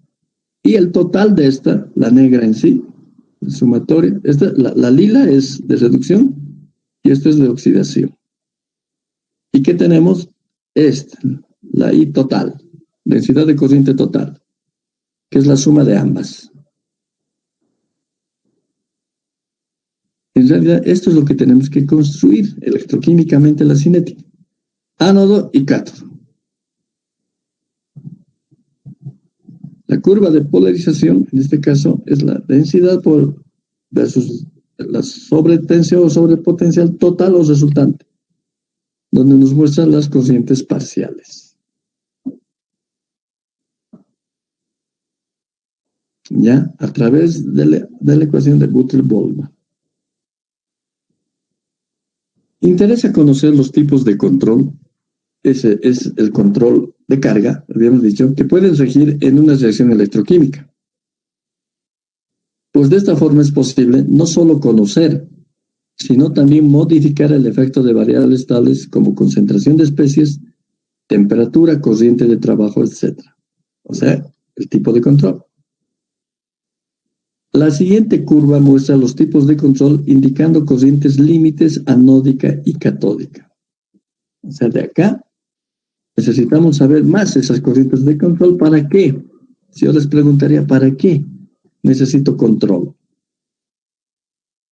Y el total de esta, la negra en sí, sumatoria, la lila es de reducción y esta es de oxidación. ¿Y qué tenemos? Esta, la I total, densidad de corriente total, que es la suma de ambas. En realidad, esto es lo que tenemos que construir electroquímicamente la cinética. Ánodo y cátodo. La curva de polarización, en este caso, es la densidad versus la sobretensión o sobrepotencial total o resultante, donde nos muestran las corrientes parciales. ¿Ya? A través de la ecuación de Butler-Volmer. Interesa conocer los tipos de control. Ese es el control de carga, habíamos dicho, que pueden regir en una reacción electroquímica. Pues de esta forma es posible no solo conocer, sino también modificar el efecto de variables tales como concentración de especies, temperatura, corriente de trabajo, etc. O sea, el tipo de control. La siguiente curva muestra los tipos de control indicando corrientes límites anódica y catódica. O sea, de acá Necesitamos saber más esas corrientes de control. ¿Para qué? Si yo les preguntaría, ¿para qué necesito control?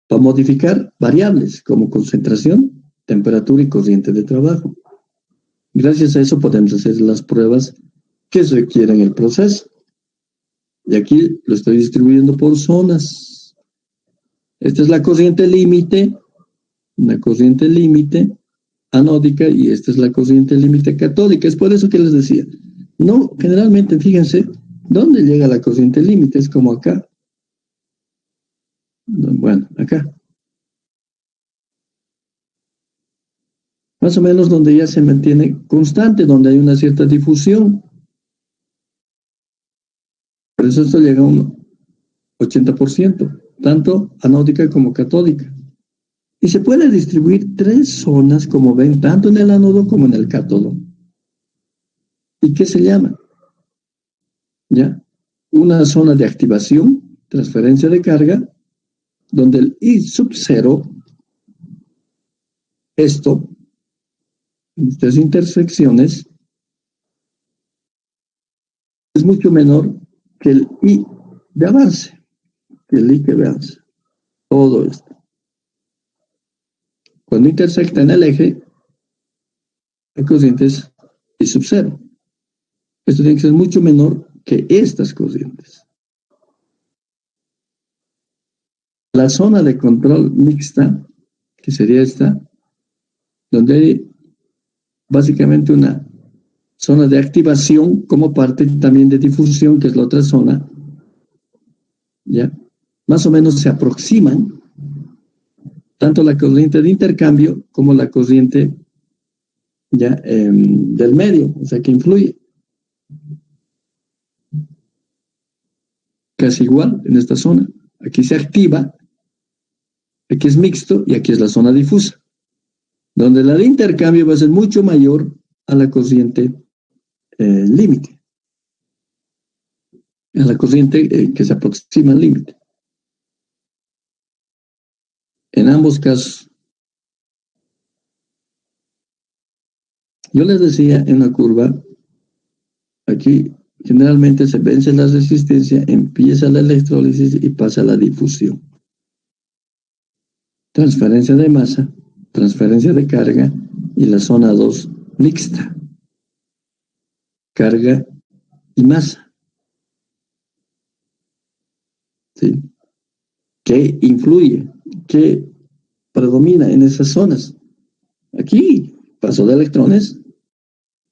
Para modificar variables como concentración, temperatura y corriente de trabajo. Gracias a eso podemos hacer las pruebas que requieren el proceso. Y aquí lo estoy distribuyendo por zonas. Esta es la corriente límite, una corriente límite anódica, y esta es la corriente límite catódica. Es por eso que les decía, no, generalmente, fíjense, ¿dónde llega la corriente límite? Es como acá. Bueno, acá. Más o menos donde ya se mantiene constante, donde hay una cierta difusión. Por eso esto llega a un 80%, tanto anódica como catódica. Y se puede distribuir 3 zonas, como ven, tanto en el ánodo como en el cátodo. ¿Y qué se llama? ¿Ya? Una zona de activación, transferencia de carga, donde el I sub 0, estas intersecciones, es mucho menor que el I de avance, que el I que avance. Todo esto. Cuando intersecta en el eje, la corriente es I sub 0. Esto tiene que ser mucho menor que estas corrientes. La zona de control mixta, que sería esta, donde hay básicamente una zona de activación como parte también de difusión, que es la otra zona, ¿ya? Más o menos se aproximan tanto la corriente de intercambio como la corriente ya del medio, o sea que influye. Casi igual en esta zona. Aquí se activa, aquí es mixto y aquí es la zona difusa, donde la de intercambio va a ser mucho mayor a la corriente límite, a la corriente que se aproxima al límite. En ambos casos, yo les decía en la curva, aquí generalmente se vence la resistencia, empieza la electrólisis y pasa la difusión. Transferencia de masa, transferencia de carga y la zona 2 mixta. Carga y masa. ¿Sí? ¿Qué influye? ¿Qué predomina en esas zonas? Aquí, paso de electrones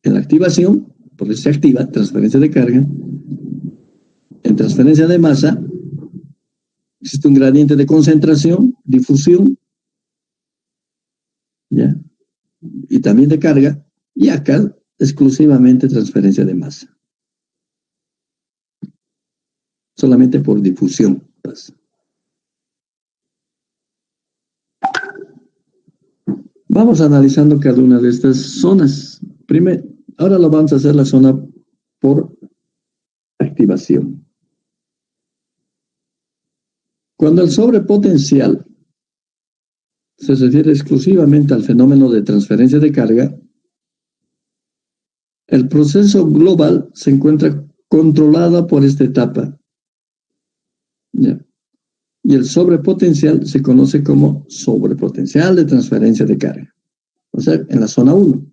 en la activación, por eso se activa, transferencia de carga. En transferencia de masa, existe un gradiente de concentración, difusión, ¿ya? Y también de carga, y acá exclusivamente transferencia de masa. Solamente por difusión pasa. Vamos analizando cada una de estas zonas. Primero, ahora lo vamos a hacer la zona por activación. Cuando el sobrepotencial se refiere exclusivamente al fenómeno de transferencia de carga, el proceso global se encuentra controlado por esta etapa. ¿Ya? Y el sobrepotencial se conoce como sobrepotencial de transferencia de carga. O sea, en la zona 1.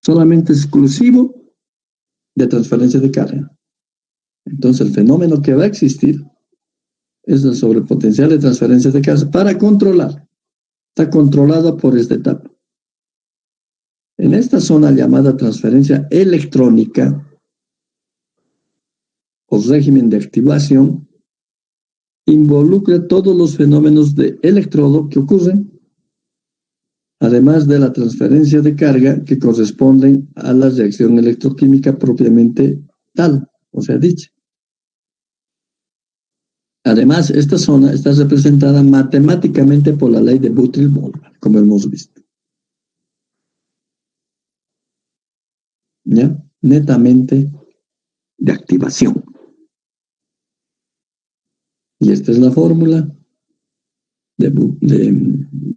Solamente exclusivo de transferencia de carga. Entonces, el fenómeno que va a existir es el sobrepotencial de transferencia de carga para controlar. Está controlada por esta etapa. En esta zona llamada transferencia electrónica o régimen de activación, involucra todos los fenómenos de electrodo que ocurren, además de la transferencia de carga que corresponden a la reacción electroquímica propiamente tal, o sea, dicha. Además, esta zona está representada matemáticamente por la ley de Butterl-Boltzmann, como hemos visto. ¿Ya? Netamente de activación. Y esta es la fórmula de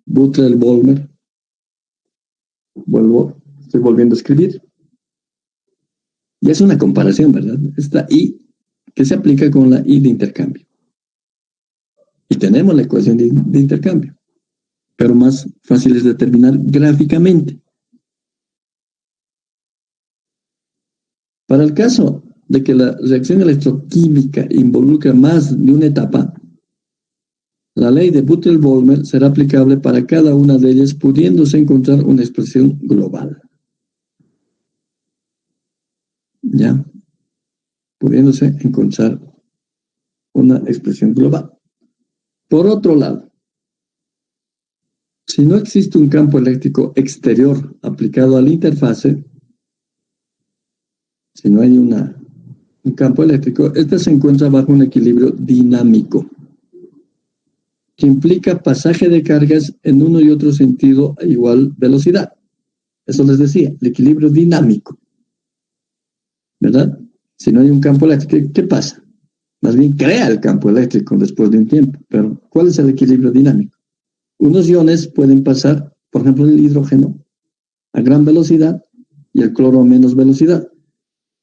Butterl-Boltzmann. Estoy volviendo a escribir. Y es una comparación, ¿verdad? Esta I que se aplica con la I de intercambio. Y tenemos la ecuación de intercambio, pero más fácil es determinar gráficamente. Para el caso de que la reacción electroquímica involucra más de una etapa, la ley de Butel-Volmer será aplicable para cada una de ellas, pudiéndose encontrar una expresión global. ¿Ya? Pudiéndose encontrar una expresión global. Por otro lado, si no existe un campo eléctrico exterior aplicado a la interfase, si no hay un campo eléctrico, este se encuentra bajo un equilibrio dinámico, que implica pasaje de cargas en uno y otro sentido a igual velocidad. Eso les decía, el equilibrio dinámico, ¿verdad? Si no hay un campo eléctrico, ¿qué pasa? Más bien crea el campo eléctrico después de un tiempo, pero ¿cuál es el equilibrio dinámico? Unos iones pueden pasar, por ejemplo, el hidrógeno a gran velocidad y el cloro a menos velocidad,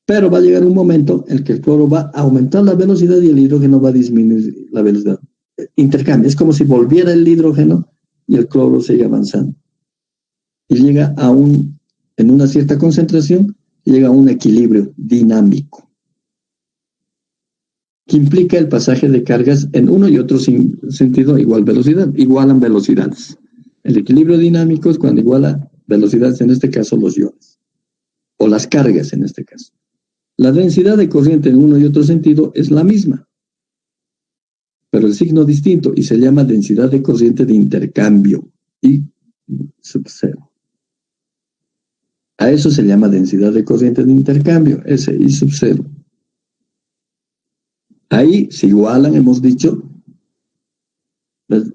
pero va a llegar un momento en que el cloro va a aumentar la velocidad y el hidrógeno va a disminuir la velocidad. Intercambio, es como si volviera el hidrógeno y el cloro sigue avanzando. Y llega en una cierta concentración, llega a un equilibrio dinámico, que implica el pasaje de cargas en uno y otro sentido a igual velocidad, igualan velocidades. El equilibrio dinámico es cuando iguala velocidades, en este caso los iones, o las cargas en este caso. La densidad de corriente en uno y otro sentido es la misma, pero el signo distinto, y se llama densidad de corriente de intercambio, I sub 0. A eso se llama densidad de corriente de intercambio, ese I sub 0. Ahí se igualan, hemos dicho,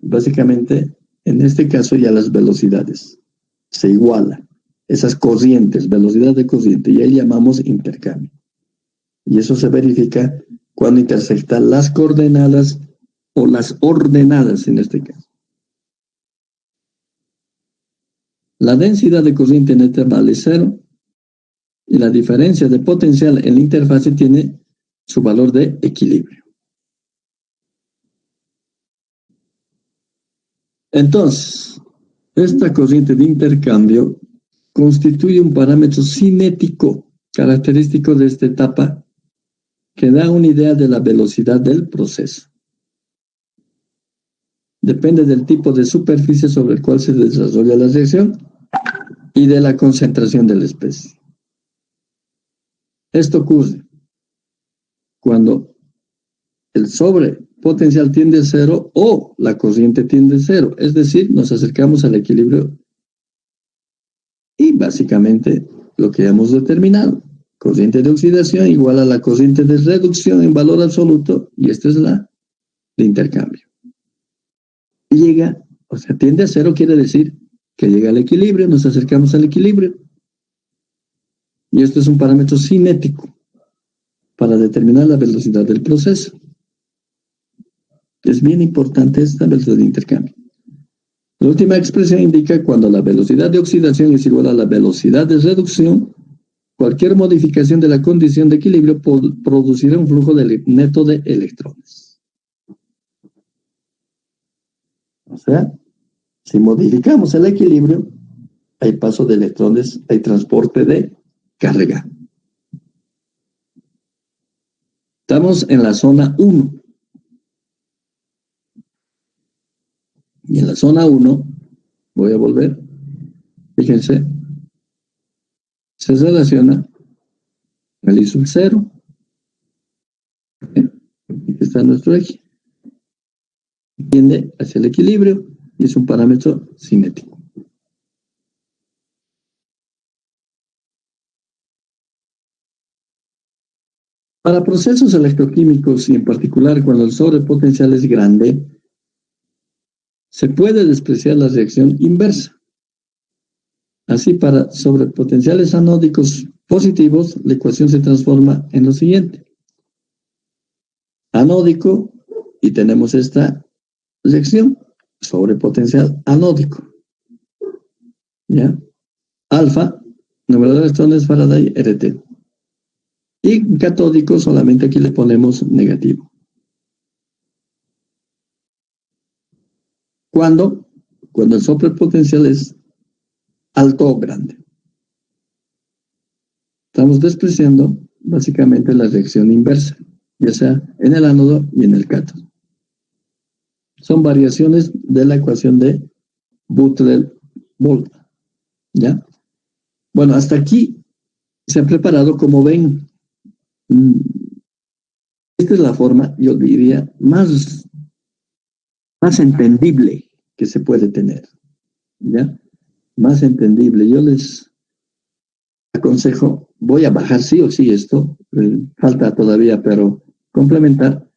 básicamente, en este caso ya las velocidades. Se igualan esas corrientes, velocidad de corriente, y ahí llamamos intercambio. Y eso se verifica cuando intersectan las coordenadas o las ordenadas en este caso. La densidad de corriente neta vale 0 y la diferencia de potencial en la interfase tiene su valor de equilibrio. Entonces, esta corriente de intercambio constituye un parámetro cinético característico de esta etapa que da una idea de la velocidad del proceso. Depende del tipo de superficie sobre el cual se desarrolla la reacción y de la concentración de la especie. Esto ocurre cuando el sobrepotencial tiende a 0 o la corriente tiende a 0, es decir, nos acercamos al equilibrio y básicamente lo que hemos determinado, corriente de oxidación igual a la corriente de reducción en valor absoluto, y esta es la de intercambio. Y llega, o sea, tiende a 0 quiere decir que llega al equilibrio, nos acercamos al equilibrio. Y esto es un parámetro cinético para determinar la velocidad del proceso. Es bien importante esta velocidad de intercambio. La última expresión indica cuando la velocidad de oxidación es igual a la velocidad de reducción, cualquier modificación de la condición de equilibrio producirá un flujo neto de electrones. O sea, si modificamos el equilibrio, hay paso de electrones, hay transporte de carga. Estamos en la zona 1. Y en la zona 1, voy a volver, fíjense, se relaciona el I sub 0. Aquí está nuestro eje. Tiende hacia el equilibrio y es un parámetro cinético. Para procesos electroquímicos y en particular cuando el sobrepotencial es grande, se puede despreciar la reacción inversa. Así, para sobrepotenciales anódicos positivos, la ecuación se transforma en lo siguiente. Anódico, y tenemos esta reacción, sobrepotencial anódico. ¿Ya? Alfa, número de electrones Faraday, RT. Y catódico solamente aquí le ponemos negativo. Cuando el soporte potencial es alto o grande. Estamos despreciando básicamente la reacción inversa, ya sea en el ánodo y en el cátodo. Son variaciones de la ecuación de Butler-Volta, ¿ya? Bueno, hasta aquí se ha preparado, como ven, esta es la forma, yo diría, más entendible que se puede tener, ¿ya? Más entendible. Yo les aconsejo, voy a bajar sí o sí esto, falta todavía, pero complementar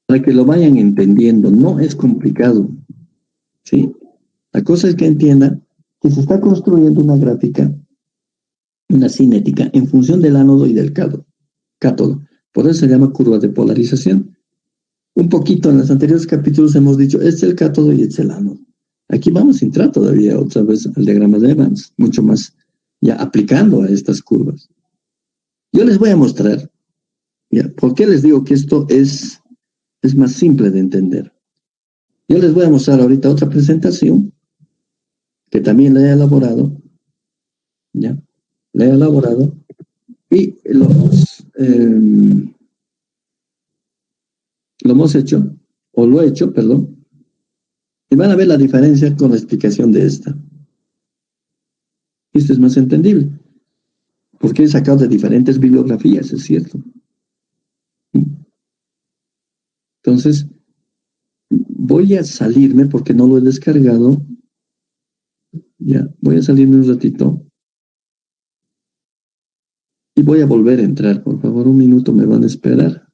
para que lo vayan entendiendo. No es complicado, ¿sí? La cosa es que entiendan que se está construyendo una gráfica, una cinética, en función del ánodo y del cátodo. Por eso se llama curva de polarización. Un poquito en los anteriores capítulos hemos dicho, este es el cátodo y este es el ánodo. Aquí vamos a entrar todavía otra vez al diagrama de Evans, mucho más ya aplicando a estas curvas. Yo les voy a mostrar, ya, ¿por qué les digo que esto es más simple de entender? Yo les voy a mostrar ahorita otra presentación que también la he elaborado, ya, la he elaborado y lo hemos hecho, o lo he hecho, perdón, y van a ver la diferencia con la explicación de esta. Esto es más entendible, porque he sacado de diferentes bibliografías, es cierto. Entonces, voy a salirme porque no lo he descargado. Ya, voy a salirme un ratito. Y voy a volver a entrar. Por favor, un minuto me van a esperar.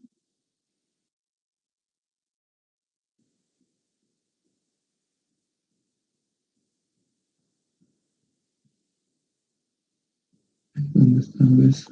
¿Dónde está? ¿Ves?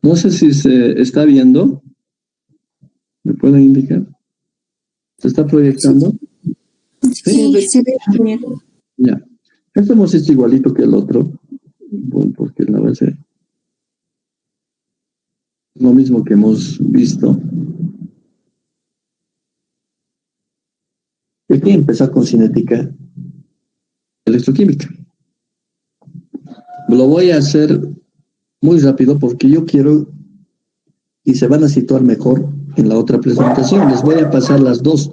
No sé si se está viendo. ¿Me pueden indicar? ¿Se está proyectando? Sí, se ve bien. Ya. Esto hemos hecho igualito que el otro. Bueno, porque la base es lo mismo que hemos visto. Y aquí empezar con cinética electroquímica. Lo voy a hacer muy rápido porque yo quiero y se van a situar mejor en la otra presentación. Les voy a pasar las dos.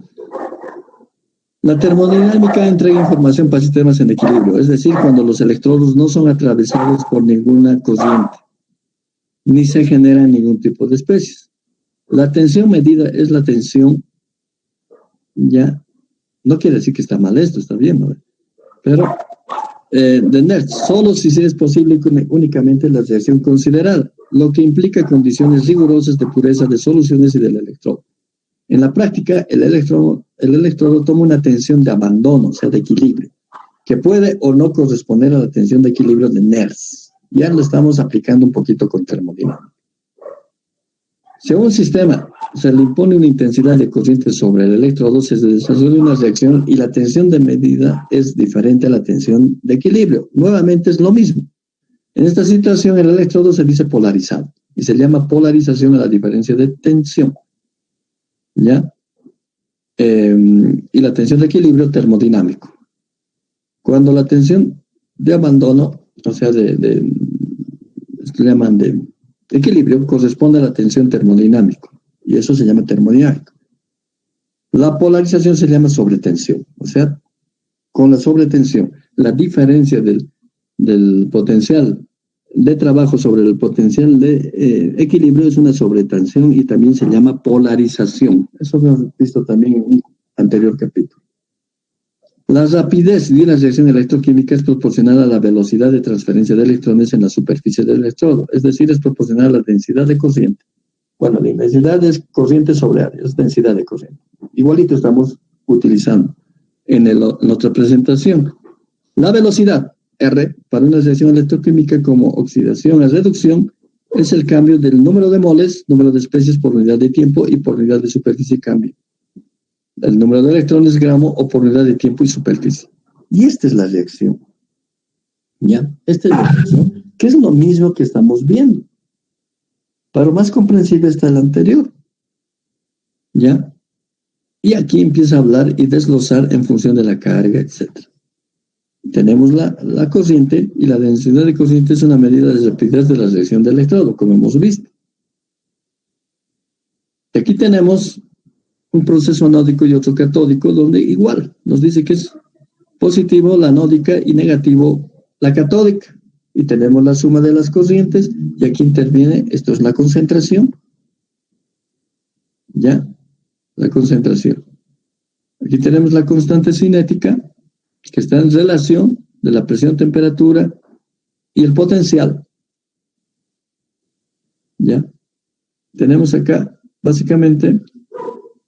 La termodinámica entrega información para sistemas en equilibrio, es decir, cuando los electrodos no son atravesados por ninguna corriente, ni se genera ningún tipo de especies. La tensión medida es la tensión, ya, no quiere decir que está mal esto, está bien, ¿no? Pero de Nernst, solo si es posible únicamente la reacción considerada, lo que implica condiciones rigurosas de pureza de soluciones y del electrodo. En la práctica, el electrodo toma una tensión de abandono, o sea, de equilibrio, que puede o no corresponder a la tensión de equilibrio de Nernst. Ya lo estamos aplicando un poquito con termodinámica. Si a un sistema se le impone una intensidad de corriente sobre el electrodo, se desarrolla una reacción y la tensión de medida es diferente a la tensión de equilibrio. Nuevamente es lo mismo. En esta situación, el electrodo se dice polarizado. y se llama polarización a la diferencia de tensión, ¿ya? Y la tensión de equilibrio termodinámico. Cuando la tensión de abandono, o sea, se llaman de equilibrio, corresponde a la tensión termodinámico, y eso se llama termodinámico. La polarización se llama sobretensión, o sea, con la sobretensión, la diferencia del potencial de trabajo sobre el potencial de equilibrio es una sobretensión y también se llama polarización. Eso lo hemos visto también en un anterior capítulo. La rapidez de una reacción electroquímica es proporcional a la velocidad de transferencia de electrones en la superficie del electrodo, es decir, es proporcional a la densidad de corriente. Bueno, la intensidad es corriente sobre área, es densidad de corriente. Igualito estamos utilizando en otra presentación. La velocidad, R, para una reacción electroquímica como oxidación a reducción, es el cambio del número de moles, número de especies por unidad de tiempo y por unidad de superficie cambio. El número de electrones gramo o por unidad de tiempo y superficie. Y esta es la reacción. ¿Ya? Esta es la reacción, que es lo mismo que estamos viendo. Pero más comprensible está el anterior. ¿Ya? Y aquí empieza a hablar y desglosar en función de la carga, etc. Tenemos la corriente, y la densidad de corriente es una medida de rapidez de la reacción del electrodo, como hemos visto. Y aquí tenemos un proceso anódico y otro catódico, donde igual nos dice que es positivo la anódica y negativo la catódica. Y tenemos la suma de las corrientes, y aquí interviene, esto es la concentración. ¿Ya? La concentración. Aquí tenemos la constante cinética, que está en relación de la presión, temperatura y el potencial. ¿Ya? Tenemos acá, básicamente,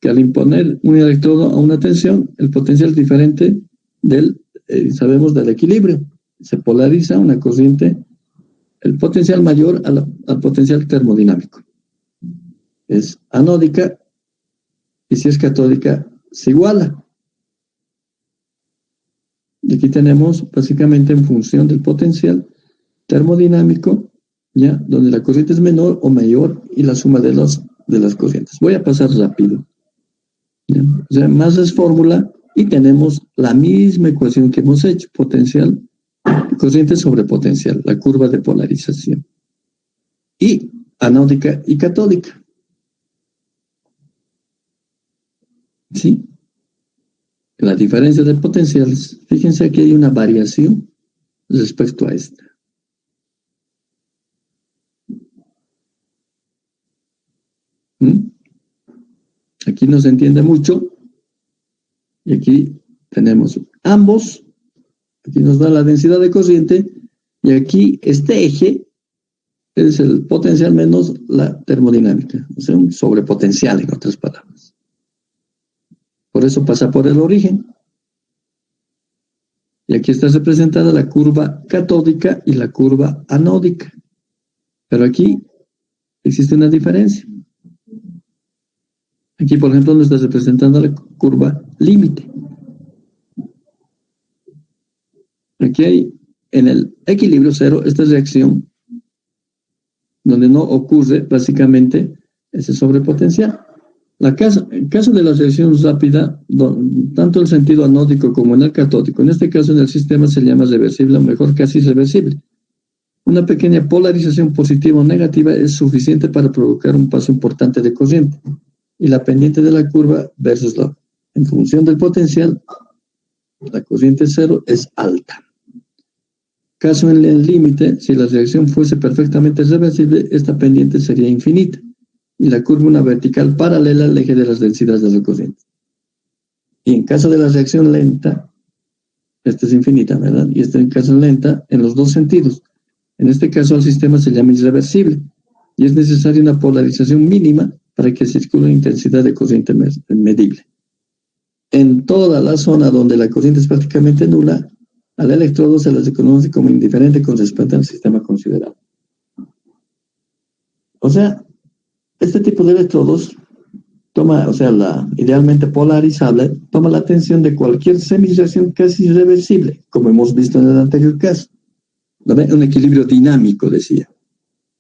que al imponer un electrodo a una tensión, el potencial es diferente sabemos, del equilibrio. Se polariza una corriente, el potencial mayor al potencial termodinámico. Es anódica, y si es catódica, se iguala. Y aquí tenemos, básicamente, en función del potencial termodinámico, ¿ya? Donde la corriente es menor o mayor y la suma de las corrientes. Voy a pasar rápido. ¿Ya? O sea, más es fórmula y tenemos la misma ecuación que hemos hecho, potencial, corriente sobre potencial, la curva de polarización. Y anódica y catódica. ¿Sí? La diferencia de potenciales, fíjense aquí hay una variación respecto a esta. Aquí no se entiende mucho. Y aquí tenemos ambos. Aquí nos da la densidad de corriente. Y aquí este eje es el potencial menos la termodinámica. O sea, un sobrepotencial, en otras palabras. Por eso pasa por el origen. Y aquí está representada la curva catódica y la curva anódica. Pero aquí existe una diferencia. Aquí, por ejemplo, nos está representando la curva límite. Aquí hay, en el equilibrio cero, esta reacción, donde no ocurre, básicamente, ese sobrepotencial. En caso de la reacción rápida, tanto el sentido anódico como en el catódico, en este caso en el sistema se llama reversible, o mejor casi irreversible. Una pequeña polarización positiva o negativa es suficiente para provocar un paso importante de corriente. Y la pendiente de la curva versus en función del potencial, la corriente cero es alta. Caso en el límite, si la reacción fuese perfectamente reversible, esta pendiente sería infinita. Y la curva una vertical paralela al eje de las densidades de la corriente. Y en caso de la reacción lenta, esta es infinita, ¿verdad? Y esta en caso lenta, en los dos sentidos. En este caso, el sistema se llama irreversible. Y es necesaria una polarización mínima para que circule una intensidad de corriente medible. En toda la zona donde la corriente es prácticamente nula, al electrodo se les conoce como indiferente con respecto al sistema considerado. O sea, este tipo de electrodos toma, o sea, idealmente polarizable, toma la tensión de cualquier semireacción casi irreversible, como hemos visto en el anterior caso. ¿No ve? Un equilibrio dinámico, decía.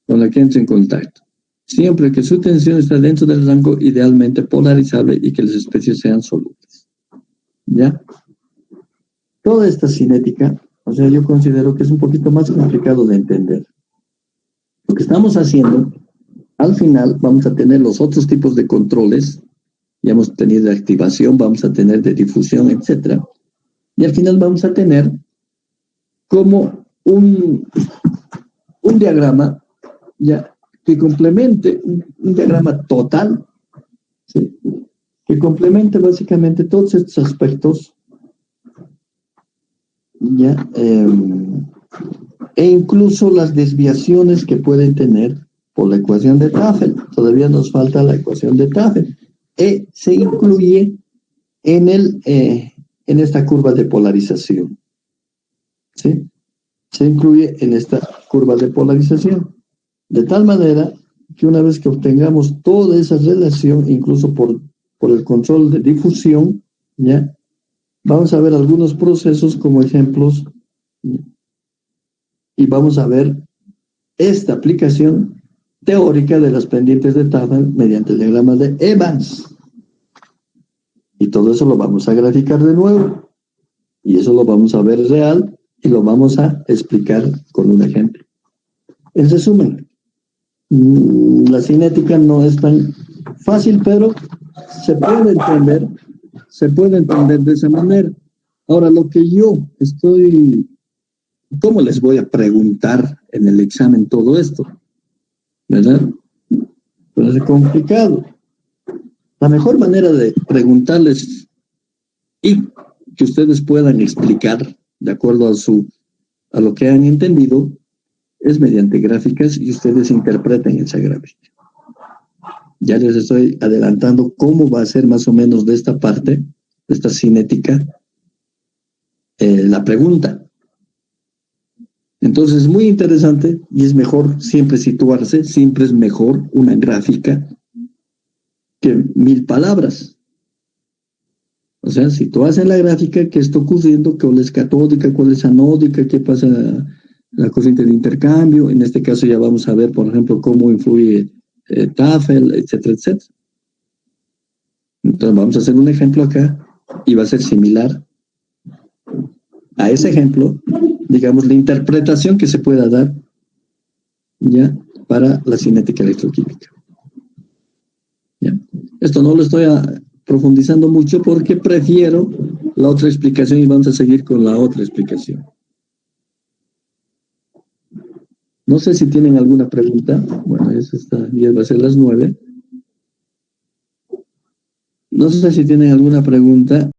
con la que entre en contacto, siempre que su tensión está dentro del rango idealmente polarizable y que las especies sean solubles. ¿Ya? Toda esta cinética, o sea, yo considero que es un poquito más complicado de entender. Lo que estamos haciendo, al final vamos a tener los otros tipos de controles, ya hemos tenido de activación, vamos a tener de difusión, etc. Y al final vamos a tener como un diagrama ya que complemente, un diagrama total, ¿sí? Que complemente básicamente todos estos aspectos, ya, e incluso las desviaciones que pueden tener por la ecuación de Tafel. Todavía nos falta la ecuación de Tafel. Se incluye en esta curva de polarización, ¿sí? Se incluye en esta curva de polarización. De tal manera que una vez que obtengamos toda esa relación, incluso por el control de difusión, ¿ya? Vamos a ver algunos procesos como ejemplos y vamos a ver esta aplicación teórica de las pendientes de Tafel mediante el diagrama de Evans. Y todo eso lo vamos a graficar de nuevo. Y eso lo vamos a ver real y lo vamos a explicar con un ejemplo. En resumen, la cinética no es tan fácil, pero se puede entender de esa manera. Ahora, lo que yo ¿cómo les voy a preguntar en el examen todo esto? ¿Verdad? Pues es complicado. La mejor manera de preguntarles y que ustedes puedan explicar de acuerdo a lo que han entendido es mediante gráficas y ustedes interpreten esa gráfica. Ya les estoy adelantando cómo va a ser más o menos de esta parte, de esta cinética, la pregunta. Entonces es muy interesante y es mejor siempre situarse, siempre es mejor una gráfica que 1000 palabras. O sea, situarse en la gráfica qué está ocurriendo, cuál es catódica, cuál es anódica, qué pasa la corriente de intercambio. En este caso ya vamos a ver, por ejemplo, cómo influye Tafel, etcétera, etcétera. Entonces vamos a hacer un ejemplo acá y va a ser similar a ese ejemplo, digamos, la interpretación que se pueda dar ya para la cinética electroquímica. ¿Ya? Esto no lo estoy profundizando mucho porque prefiero la otra explicación y vamos a seguir con la otra explicación. No sé si tienen alguna pregunta. Bueno, ya va a ser las 9. No sé si tienen alguna pregunta.